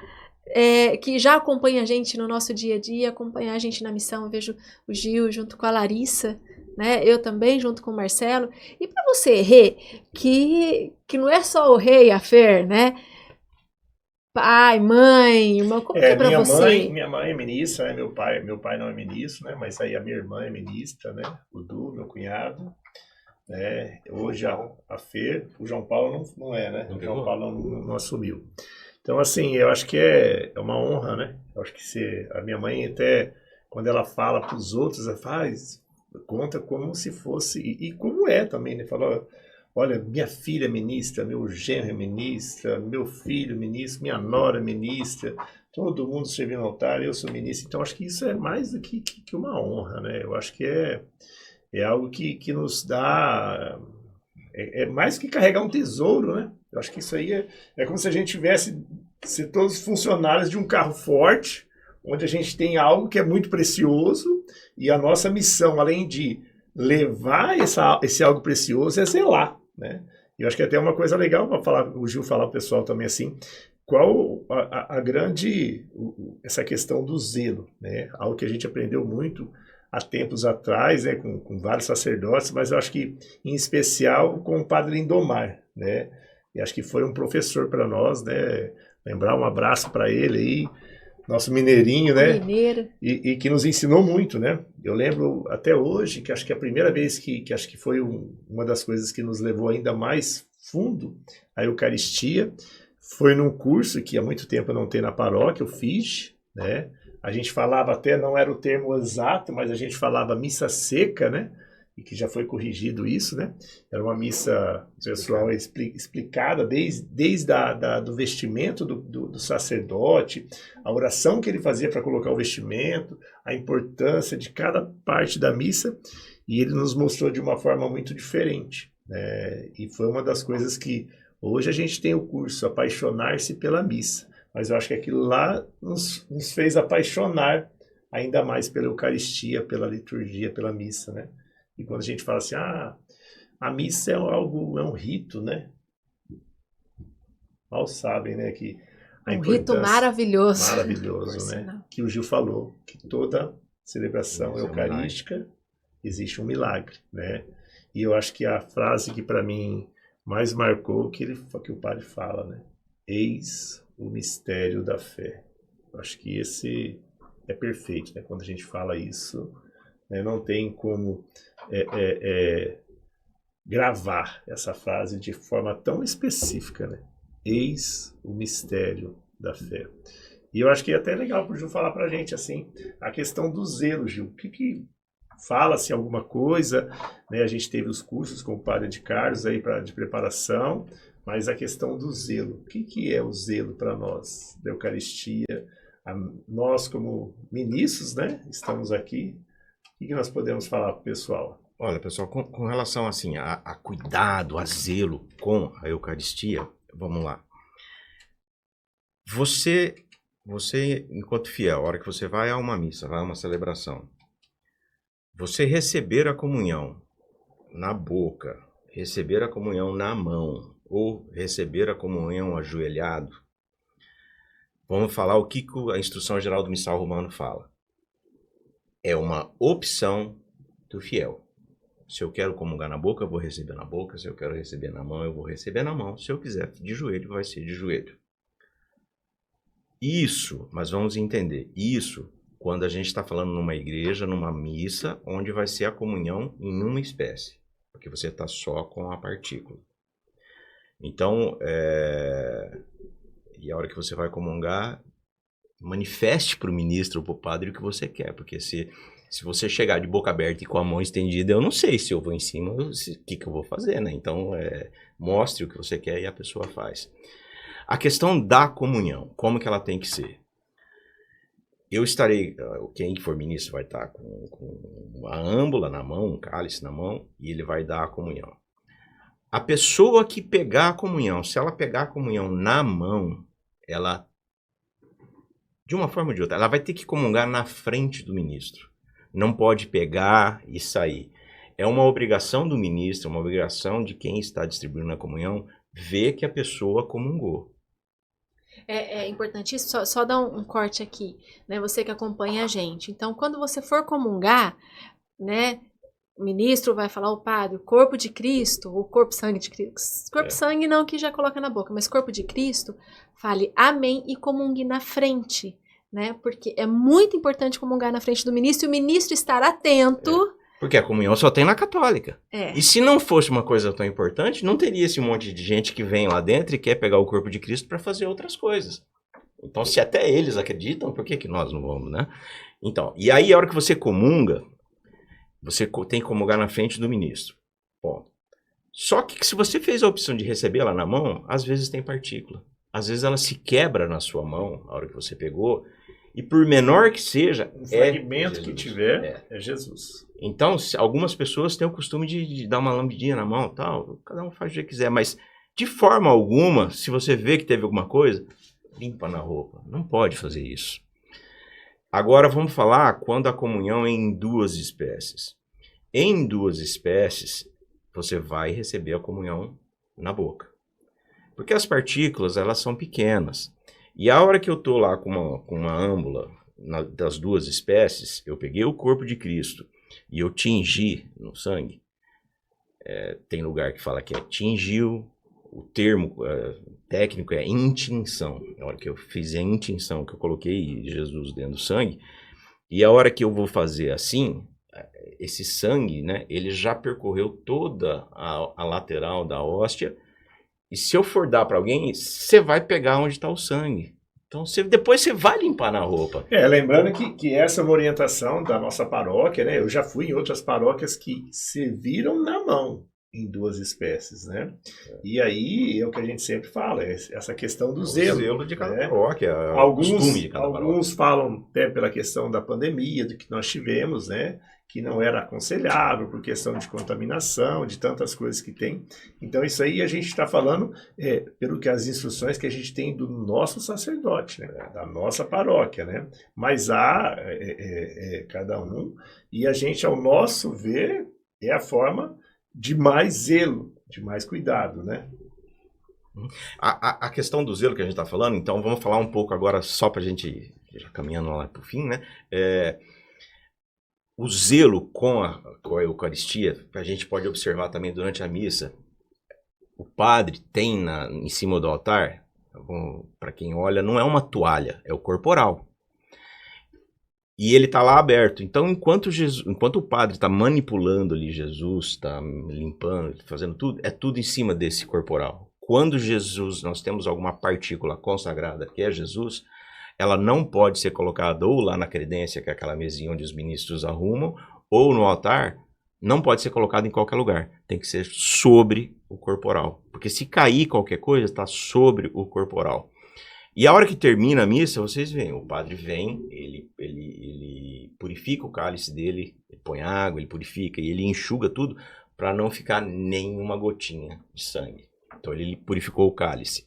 que já acompanha a gente no nosso dia a dia, acompanhar a gente na missão. Eu vejo o Gil junto com a Larissa, né? Eu também junto com o Marcelo. E para você, Rê, que não é só o Rê e a Fer, né? Pai, mãe, irmão, como que é para você? Minha mãe é ministra, né? Meu pai não é ministro, né? Mas aí a minha irmã é ministra, né? O Du, meu cunhado, né? Hoje a Fer, o João Paulo não é, né? O João Paulo não assumiu. Então, assim, eu acho que é uma honra, né? Eu acho que a minha mãe até, quando ela fala para os outros, ela faz, conta como se fosse, e como é também, né? Fala, olha, minha filha é ministra, meu genro é ministra, meu filho é ministro, minha nora é ministra, todo mundo servindo no altar, eu sou ministro. Então, acho que isso é mais do que uma honra, né? Eu acho que é algo que nos dá... É mais que carregar um tesouro, né? Eu acho que isso aí é como se a gente tivesse ser todos funcionários de um carro forte, onde a gente tem algo que é muito precioso, e a nossa missão, além de levar esse algo precioso, é zelar, né? Eu acho que até uma coisa legal para falar, o Gil falar para o pessoal também assim, qual a grande, essa questão do zelo, né? Algo que a gente aprendeu muito há tempos atrás, né, com vários sacerdotes, mas eu acho que, em especial, com o padre Lindomar, né? E acho que foi um professor para nós, né? Lembrar um abraço para ele aí, nosso mineirinho, né? Mineiro. E que nos ensinou muito, né? Eu lembro até hoje que acho que a primeira vez que acho que foi uma das coisas que nos levou ainda mais fundo a Eucaristia, Foi num curso que há muito tempo não tem na paróquia, o FIG, né? A gente falava até, não era o termo exato, mas a gente falava missa seca, né? E que já foi corrigido isso, né? Era uma missa, pessoal, explicada desde do vestimento do sacerdote, a oração que ele fazia para colocar o vestimento, a importância de cada parte da missa, e ele nos mostrou de uma forma muito diferente, né? E foi uma das coisas que hoje a gente tem o curso Apaixonar-se pela Missa, mas eu acho que aquilo lá nos fez apaixonar ainda mais pela Eucaristia, pela liturgia, pela missa, né? E quando a gente fala assim, a missa é um rito, né? Mal sabem, né, que a Um rito maravilhoso. maravilhoso, né? Que o Gil falou, que toda celebração eucarística existe um milagre, né? E eu acho que a frase que para mim mais marcou que o padre fala, né? Eis o mistério da fé. Eu acho que esse é perfeito, né? Quando a gente fala isso, né? Não tem como gravar essa frase de forma tão específica, né? Eis o mistério da fé. E eu acho que é até legal para o Gil falar para a gente, assim, a questão do zelo, Gil. O que fala-se alguma coisa, né? A gente teve os cursos com o padre de Carlos aí de preparação, mas a questão do zelo. O que é o zelo para nós da Eucaristia? Nós, como ministros, né? Estamos aqui. O que nós podemos falar para o pessoal? Olha, pessoal, com relação assim, a cuidado, a zelo com a Eucaristia, vamos lá. Você, enquanto fiel, a hora que você vai a uma missa, vai a uma celebração, você receber a comunhão na boca, receber a comunhão na mão, ou receber a comunhão ajoelhado, vamos falar o que a Instrução Geral do Missal Romano fala. É uma opção do fiel. Se eu quero comungar na boca, eu vou receber na boca. Se eu quero receber na mão, eu vou receber na mão. Se eu quiser de joelho, vai ser de joelho. Isso, mas vamos entender, isso quando a gente está falando numa igreja, numa missa, onde vai ser a comunhão em uma espécie, porque você está só com a partícula. Então, e a hora que você vai comungar, manifeste para o ministro ou para o padre o que você quer, porque se você chegar de boca aberta e com a mão estendida, eu não sei se eu vou em cima, o que eu vou fazer, né? Então, mostre o que você quer e a pessoa faz. A questão da comunhão, como que ela tem que ser? Eu estarei, quem for ministro vai estar com uma âmbula na mão, um cálice na mão, e ele vai dar a comunhão. A pessoa que pegar a comunhão, se ela pegar a comunhão na mão, ela, de uma forma ou de outra, ela vai ter que comungar na frente do ministro. Não pode pegar e sair. É uma obrigação do ministro, uma obrigação de quem está distribuindo a comunhão, ver que a pessoa comungou. É importante isso, só dar um corte aqui, né? Você que acompanha a gente. Então, quando você for comungar, né? O ministro vai falar, o padre, o corpo de Cristo, o corpo-sangue de Cristo. Corpo-sangue não, que já coloca na boca, mas corpo de Cristo, fale amém e comungue na frente, né? Porque é muito importante comungar na frente do ministro e o ministro estar atento. Porque a comunhão só tem na católica. E se não fosse uma coisa tão importante, não teria esse monte de gente que vem lá dentro e quer pegar o corpo de Cristo para fazer outras coisas. Então, se até eles acreditam, por que nós não vamos, né? Então, e aí a hora que você comunga, você tem que comungar na frente do ministro. Bom, só que se você fez a opção de receber ela na mão, às vezes tem partícula. Às vezes ela se quebra na sua mão, a hora que você pegou, e por menor que seja, o fragmento que tiver é Jesus. Então, algumas pessoas têm o costume de dar uma lambidinha na mão, tal, cada um faz o que quiser, mas de forma alguma, se você vê que teve alguma coisa, limpa na roupa. Não pode fazer isso. Agora vamos falar quando a comunhão é em duas espécies. Em duas espécies, você vai receber a comunhão na boca. Porque as partículas, elas são pequenas. E a hora que eu estou lá com uma âmbula das duas espécies, eu peguei o corpo de Cristo e eu tingi no sangue. Tem lugar que fala que é tingiu, o termo técnico é intinção. A hora que eu fiz a intinção, que eu coloquei Jesus dentro do sangue, e a hora que eu vou fazer assim, esse sangue, né, ele já percorreu toda a lateral da hóstia E se eu for dar para alguém, você vai pegar onde está o sangue. Então, depois você vai limpar na roupa. Lembrando que essa é uma orientação da nossa paróquia, né? Eu já fui em outras paróquias que serviram na mão em 2 espécies, né? E aí é o que a gente sempre fala, essa questão do zelo. O zelo de cada né? paróquia, o costume de cada paróquia. Alguns falam até pela questão da pandemia, do que nós tivemos, né? Que não era aconselhável por questão de contaminação, de tantas coisas que tem. Então isso aí a gente está falando pelo que as instruções que a gente tem do nosso sacerdote, né? Da nossa paróquia, né? Mas há cada um, e a gente, ao nosso ver, é a forma de mais zelo, de mais cuidado, né? A questão do zelo que a gente está falando, então vamos falar um pouco agora, só para a gente, já caminhando lá para o fim, né? O zelo com a Eucaristia, a gente pode observar também durante a missa. O padre tem em cima do altar, para quem olha, não é uma toalha, é o corporal. E ele está lá aberto. Então, enquanto o padre está manipulando ali Jesus, está limpando, fazendo tudo, é tudo em cima desse corporal. Quando nós temos alguma partícula consagrada, que é Jesus, ela não pode ser colocada ou lá na credência, que é aquela mesinha onde os ministros arrumam, ou no altar, não pode ser colocada em qualquer lugar. Tem que ser sobre o corporal. Porque se cair qualquer coisa, está sobre o corporal. E a hora que termina a missa, vocês veem, o padre vem, ele purifica o cálice dele, ele põe água, ele purifica e ele enxuga tudo para não ficar nenhuma gotinha de sangue. Então ele purificou o cálice,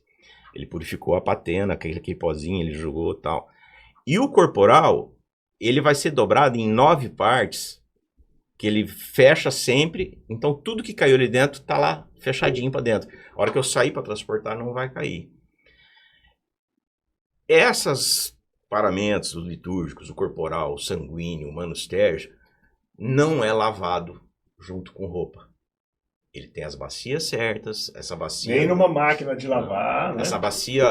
ele purificou a patena, aquele pozinho, ele jogou e tal. E o corporal, ele vai ser dobrado em 9 partes, que ele fecha sempre, então tudo que caiu ali dentro está lá fechadinho para dentro. A hora que eu sair para transportar, não vai cair. Essas paramentos litúrgicos, o corporal, o sanguíneo, o manustérgio, não é lavado junto com roupa. Ele tem as bacias certas, essa bacia... Nem numa máquina de lavar, né? Essa bacia,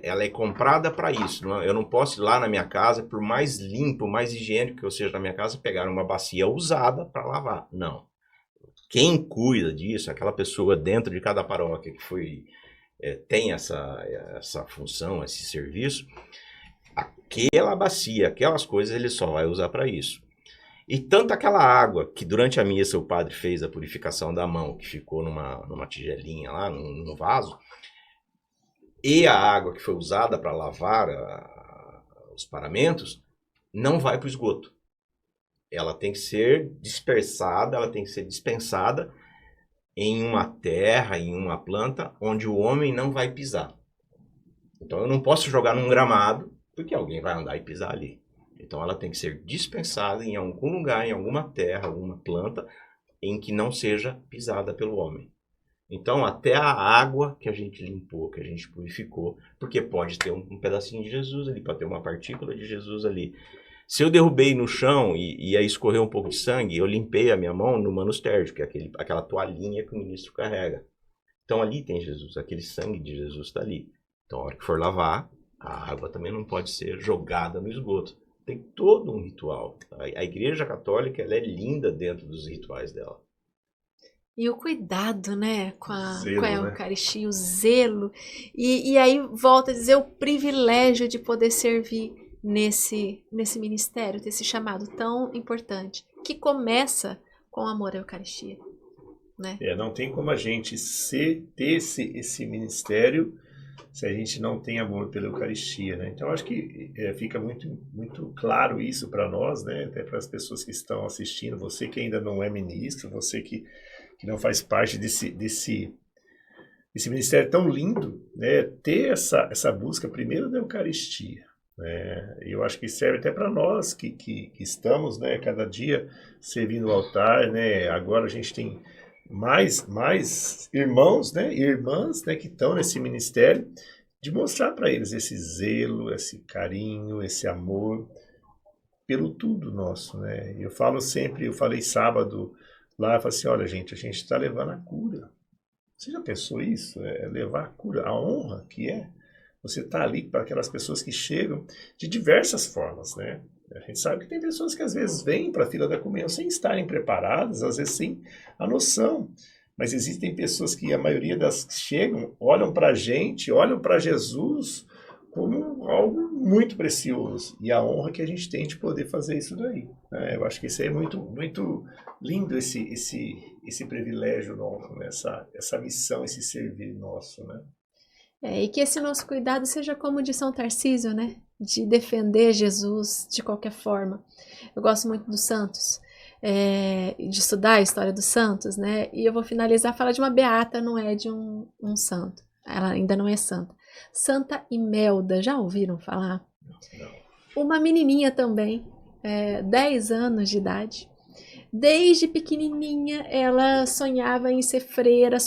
ela é comprada para isso. Não é? Eu não posso ir lá na minha casa, por mais limpo, mais higiênico que eu seja na minha casa, pegar uma bacia usada para lavar. Não. Quem cuida disso, aquela pessoa dentro de cada paróquia que tem essa função, esse serviço, aquela bacia, aquelas coisas, ele só vai usar para isso. E tanto aquela água que durante a missa o padre fez a purificação da mão, que ficou numa tigelinha lá, num vaso, e a água que foi usada para lavar os paramentos, não vai para o esgoto. Ela tem que ser dispersada, ela tem que ser dispensada em uma terra, em uma planta, onde o homem não vai pisar. Então eu não posso jogar num gramado, porque alguém vai andar e pisar ali. Então ela tem que ser dispensada em algum lugar, em alguma terra, alguma planta, em que não seja pisada pelo homem. Então até a água que a gente limpou, que a gente purificou, porque pode ter um pedacinho de Jesus ali, pode ter uma partícula de Jesus ali. Se eu derrubei no chão e aí escorreu um pouco de sangue, eu limpei a minha mão no manustérgio, que é aquela toalhinha que o ministro carrega. Então ali tem Jesus, aquele sangue de Jesus está ali. Então a hora que for lavar, a água também não pode ser jogada no esgoto. Tem todo um ritual. A Igreja Católica, ela é linda dentro dos rituais dela. E o cuidado, né, com a Eucaristia, né? O zelo. E aí volta a dizer o privilégio de poder servir nesse ministério, desse chamado tão importante, que começa com amor à Eucaristia. Né? Não tem como a gente ter esse ministério se a gente não tem amor pela Eucaristia, né? Então, acho que fica muito, muito claro isso para nós, né? Até para as pessoas que estão assistindo, você que ainda não é ministro, você que não faz parte desse ministério tão lindo, né? Ter essa busca primeiro da Eucaristia, né? Eu acho que serve até para nós que estamos, né, cada dia servindo o altar, né? Agora a gente tem mais irmãos, né, e irmãs, né, que estão nesse ministério, de mostrar para eles esse zelo, esse carinho, esse amor pelo tudo nosso, né? Eu falei sábado lá, eu falei assim, olha gente, a gente está levando a cura. Você já pensou isso? Levar a cura, a honra que é você estar ali para aquelas pessoas que chegam de diversas formas, né? A gente sabe que tem pessoas que às vezes vêm para a fila da comunhão sem estarem preparadas, às vezes sem a noção. Mas existem pessoas que a maioria das que chegam, olham para a gente, olham para Jesus como algo muito precioso. E a honra que a gente tem de poder fazer isso daí, né? Eu acho que isso aí é muito, muito lindo, esse privilégio nosso, né? Essa missão, esse servir nosso, né? E que esse nosso cuidado seja como de São Tarcísio, né? De defender Jesus de qualquer forma. Eu gosto muito dos santos, de estudar a história dos santos, né? E eu vou finalizar falar de uma beata, não é de um santo. Ela ainda não é santa. Santa Imelda, já ouviram falar? Não. Uma menininha também, 10 anos de idade. Desde pequenininha ela sonhava em ser freira,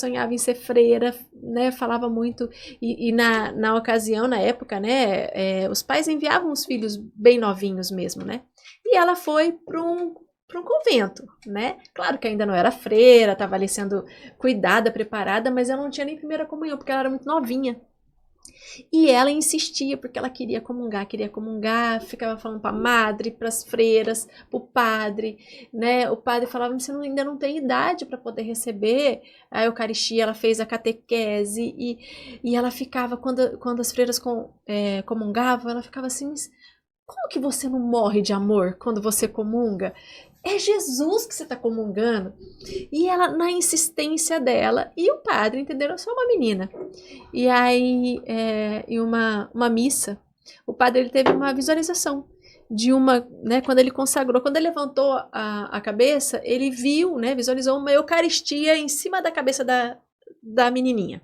né? Falava muito. E na ocasião, na época, né? Os pais enviavam os filhos bem novinhos mesmo, né? E ela foi para um convento, né? Claro que ainda não era freira, estava ali sendo cuidada, preparada, mas ela não tinha nem primeira comunhão, porque ela era muito novinha. E ela insistia, porque ela queria comungar, ficava falando para a madre, para as freiras, para o padre, né? O padre falava, você ainda não tem idade para poder receber a Eucaristia. Ela fez a catequese e ela ficava, quando as freiras comungavam, ela ficava assim, mas como que você não morre de amor quando você comunga? É Jesus que você está comungando. E ela, na insistência dela, e o padre, entenderam? Só uma menina. E aí, em uma missa, o padre ele teve uma visualização de uma, né, quando ele consagrou, quando ele levantou a cabeça, ele viu, né, visualizou uma Eucaristia em cima da cabeça da menininha.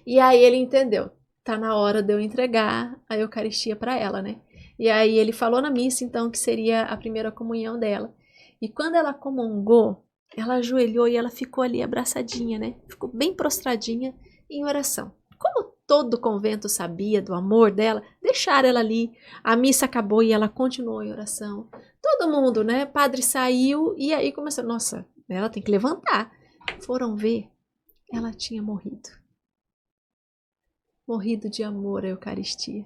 E aí ele entendeu, tá na hora de eu entregar a Eucaristia para ela, né? E aí ele falou na missa, então, que seria a primeira comunhão dela. E quando ela comungou, ela ajoelhou e ela ficou ali abraçadinha, né? Ficou bem prostradinha em oração. Como todo convento sabia do amor dela, deixaram ela ali. A missa acabou e ela continuou em oração. Todo mundo, né? Padre saiu e aí começou, nossa, ela tem que levantar. Foram ver, ela tinha morrido. Morrido de amor à Eucaristia.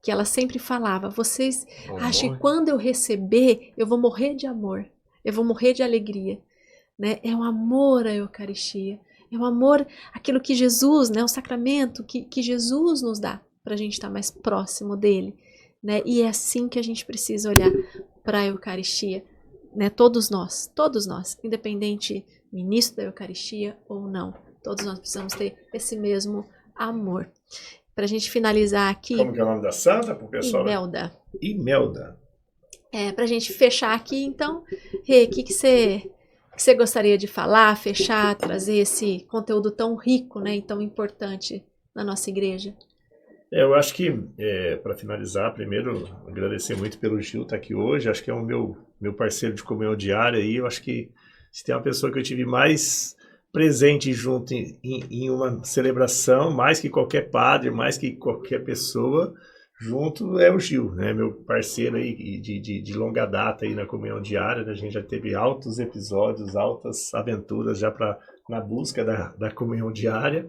Que ela sempre falava, vocês acham que quando eu receber, eu vou morrer de amor, eu vou morrer de alegria, né? É o amor à Eucaristia, é o amor, aquilo que Jesus, né? O sacramento que Jesus nos dá, para a gente estar mais próximo dele, né? E é assim que a gente precisa olhar para a Eucaristia, né? Todos nós, independente ministro da Eucaristia ou não, todos nós precisamos ter esse mesmo amor. Pra gente finalizar aqui. Como que é o nome da santa, pro pessoal? Imelda. Imelda. Pra gente fechar aqui, então, Rê, o que você gostaria de falar, fechar, trazer esse conteúdo tão rico, né, e tão importante na nossa igreja? Eu acho que, para finalizar, primeiro, agradecer muito pelo Gil estar aqui hoje. Acho que é o meu parceiro de comunhão diária aí. Eu acho que se tem uma pessoa que eu tive mais presente junto em uma celebração, mais que qualquer padre, mais que qualquer pessoa, junto é o Gil, né? Meu parceiro aí de longa data aí na comunhão diária, né? A gente já teve altos episódios, altas aventuras já na busca da comunhão diária.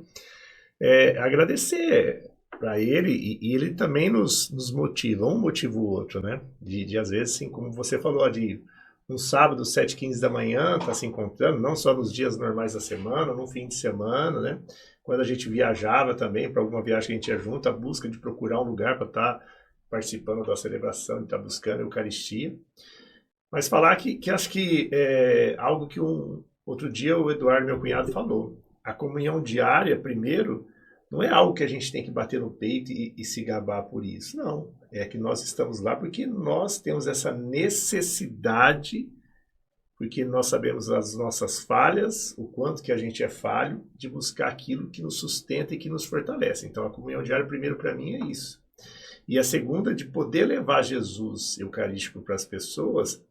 Agradecer para ele, e ele também nos motiva, um motiva o outro, né? De às vezes, assim, como você falou, de no sábado, 7h15 da manhã, tá se encontrando, não só nos dias normais da semana, no fim de semana, né? Quando a gente viajava também, para alguma viagem que a gente ia junto, a busca de procurar um lugar para estar participando da celebração, de estar buscando a Eucaristia. Mas falar que acho que é algo que outro dia o Eduardo, meu cunhado, falou. A comunhão diária, primeiro, não é algo que a gente tem que bater no peito e se gabar por isso, não. É que nós estamos lá porque nós temos essa necessidade, porque nós sabemos as nossas falhas, o quanto que a gente é falho, de buscar aquilo que nos sustenta e que nos fortalece. Então, a comunhão diária, primeiro, para mim, é isso. E a segunda, de poder levar Jesus eucarístico para as pessoas,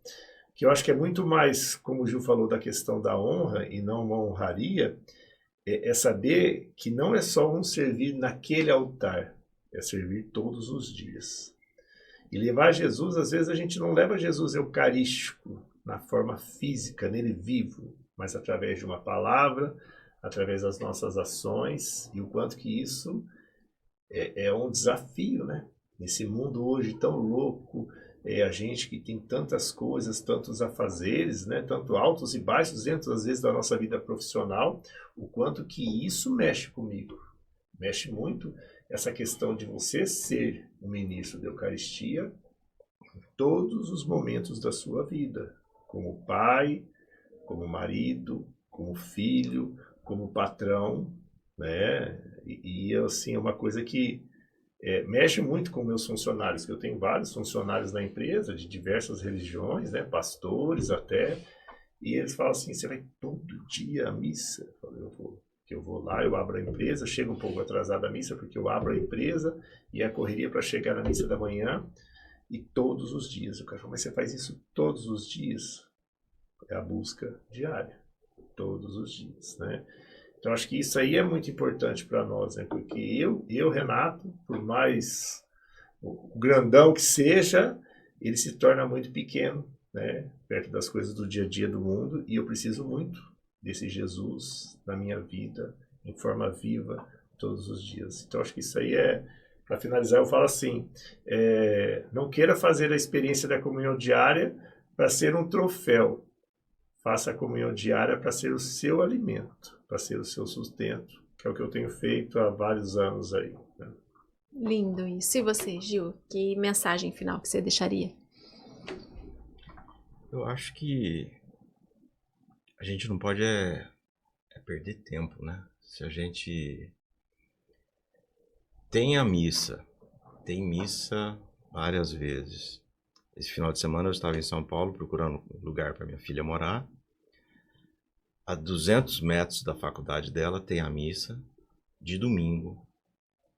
que eu acho que é muito mais, como o Gil falou, da questão da honra e não uma honraria, é saber que não é só um servir naquele altar, é servir todos os dias. E levar Jesus, às vezes a gente não leva Jesus eucarístico na forma física, nele vivo, mas através de uma palavra, através das nossas ações, e o quanto que isso é um desafio, né? Nesse mundo hoje tão louco, é a gente que tem tantas coisas, tantos afazeres, né? Tanto altos e baixos dentro, às vezes, da nossa vida profissional, o quanto que isso mexe comigo. Mexe muito essa questão de você ser um ministro da Eucaristia em todos os momentos da sua vida, como pai, como marido, como filho, como patrão, né? E assim, é uma coisa que mexe muito com meus funcionários, que eu tenho vários funcionários na empresa, de diversas religiões, né? Pastores até, e eles falam assim, você vai todo dia à missa? Eu falo, eu vou lá, eu abro a empresa, chego um pouco atrasado à missa, porque eu abro a empresa e a correria para chegar na missa da manhã, e todos os dias. O cara fala, mas você faz isso todos os dias? É a busca diária, todos os dias, né? Então, acho que isso aí é muito importante para nós, né? Porque eu, Renato, por mais o grandão que seja, ele se torna muito pequeno, né? Perto das coisas do dia a dia do mundo, e eu preciso muito desse Jesus na minha vida, em forma viva, todos os dias. Então, acho que isso aí para finalizar, eu falo assim, não queira fazer a experiência da comunhão diária para ser um troféu. Faça a comunhão diária para ser o seu alimento, para ser o seu sustento, que é o que eu tenho feito há vários anos aí, né? Lindo isso. E você, Gil? Que mensagem final que você deixaria? Eu acho que a gente não pode perder tempo, né? Se a gente tem missa várias vezes. Esse final de semana eu estava em São Paulo procurando um lugar para minha filha morar. A 200 metros da faculdade dela tem a missa de domingo.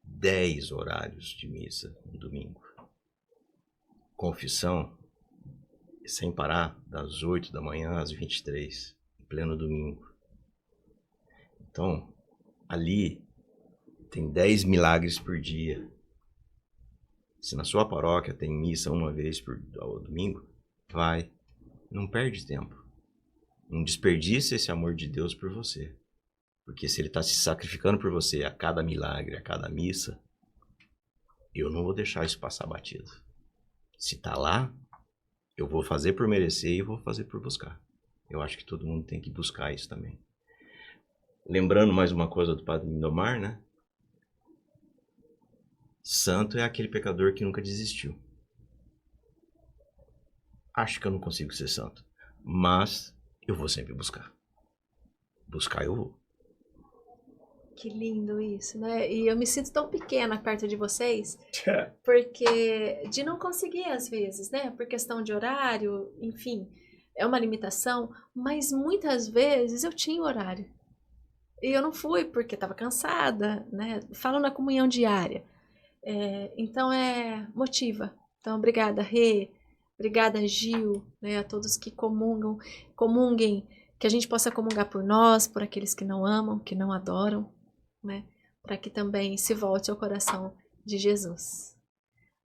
10 horários de missa no domingo. Confissão, sem parar, das 8 da manhã às 23, em pleno domingo. Então, ali tem 10 milagres por dia. Se na sua paróquia tem missa uma vez ao domingo, vai. Não perde tempo. Não desperdice esse amor de Deus por você. Porque se ele está se sacrificando por você a cada milagre, a cada missa, eu não vou deixar isso passar batido. Se está lá, eu vou fazer por merecer e vou fazer por buscar. Eu acho que todo mundo tem que buscar isso também. Lembrando mais uma coisa do Padre Lindomar, né? Santo é aquele pecador que nunca desistiu. Acho que eu não consigo ser santo, mas eu vou sempre buscar. Buscar eu vou. Que lindo isso, né? E eu me sinto tão pequena perto de vocês, porque de não conseguir às vezes, né? Por questão de horário, enfim, é uma limitação, mas muitas vezes eu tinha horário. E eu não fui porque estava cansada, né? Falo na comunhão diária. Então motiva. Então, obrigada, Rê. Obrigada, Gil, né? A todos que comunguem, que a gente possa comungar por nós, por aqueles que não amam, que não adoram, né? Para que também se volte ao coração de Jesus.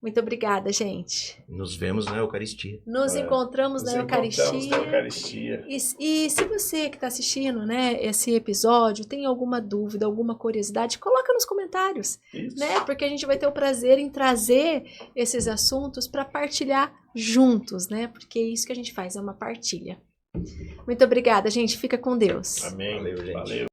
Muito obrigada, gente. Nos vemos na Eucaristia. Nos encontramos na Eucaristia. E se você que está assistindo, né, esse episódio, tem alguma dúvida, alguma curiosidade, coloca nos comentários, né? Porque a gente vai ter o prazer em trazer esses assuntos para partilhar juntos, né? Porque é isso que a gente faz, é uma partilha. Muito obrigada, gente. Fica com Deus. Amém. Valeu, gente. Valeu.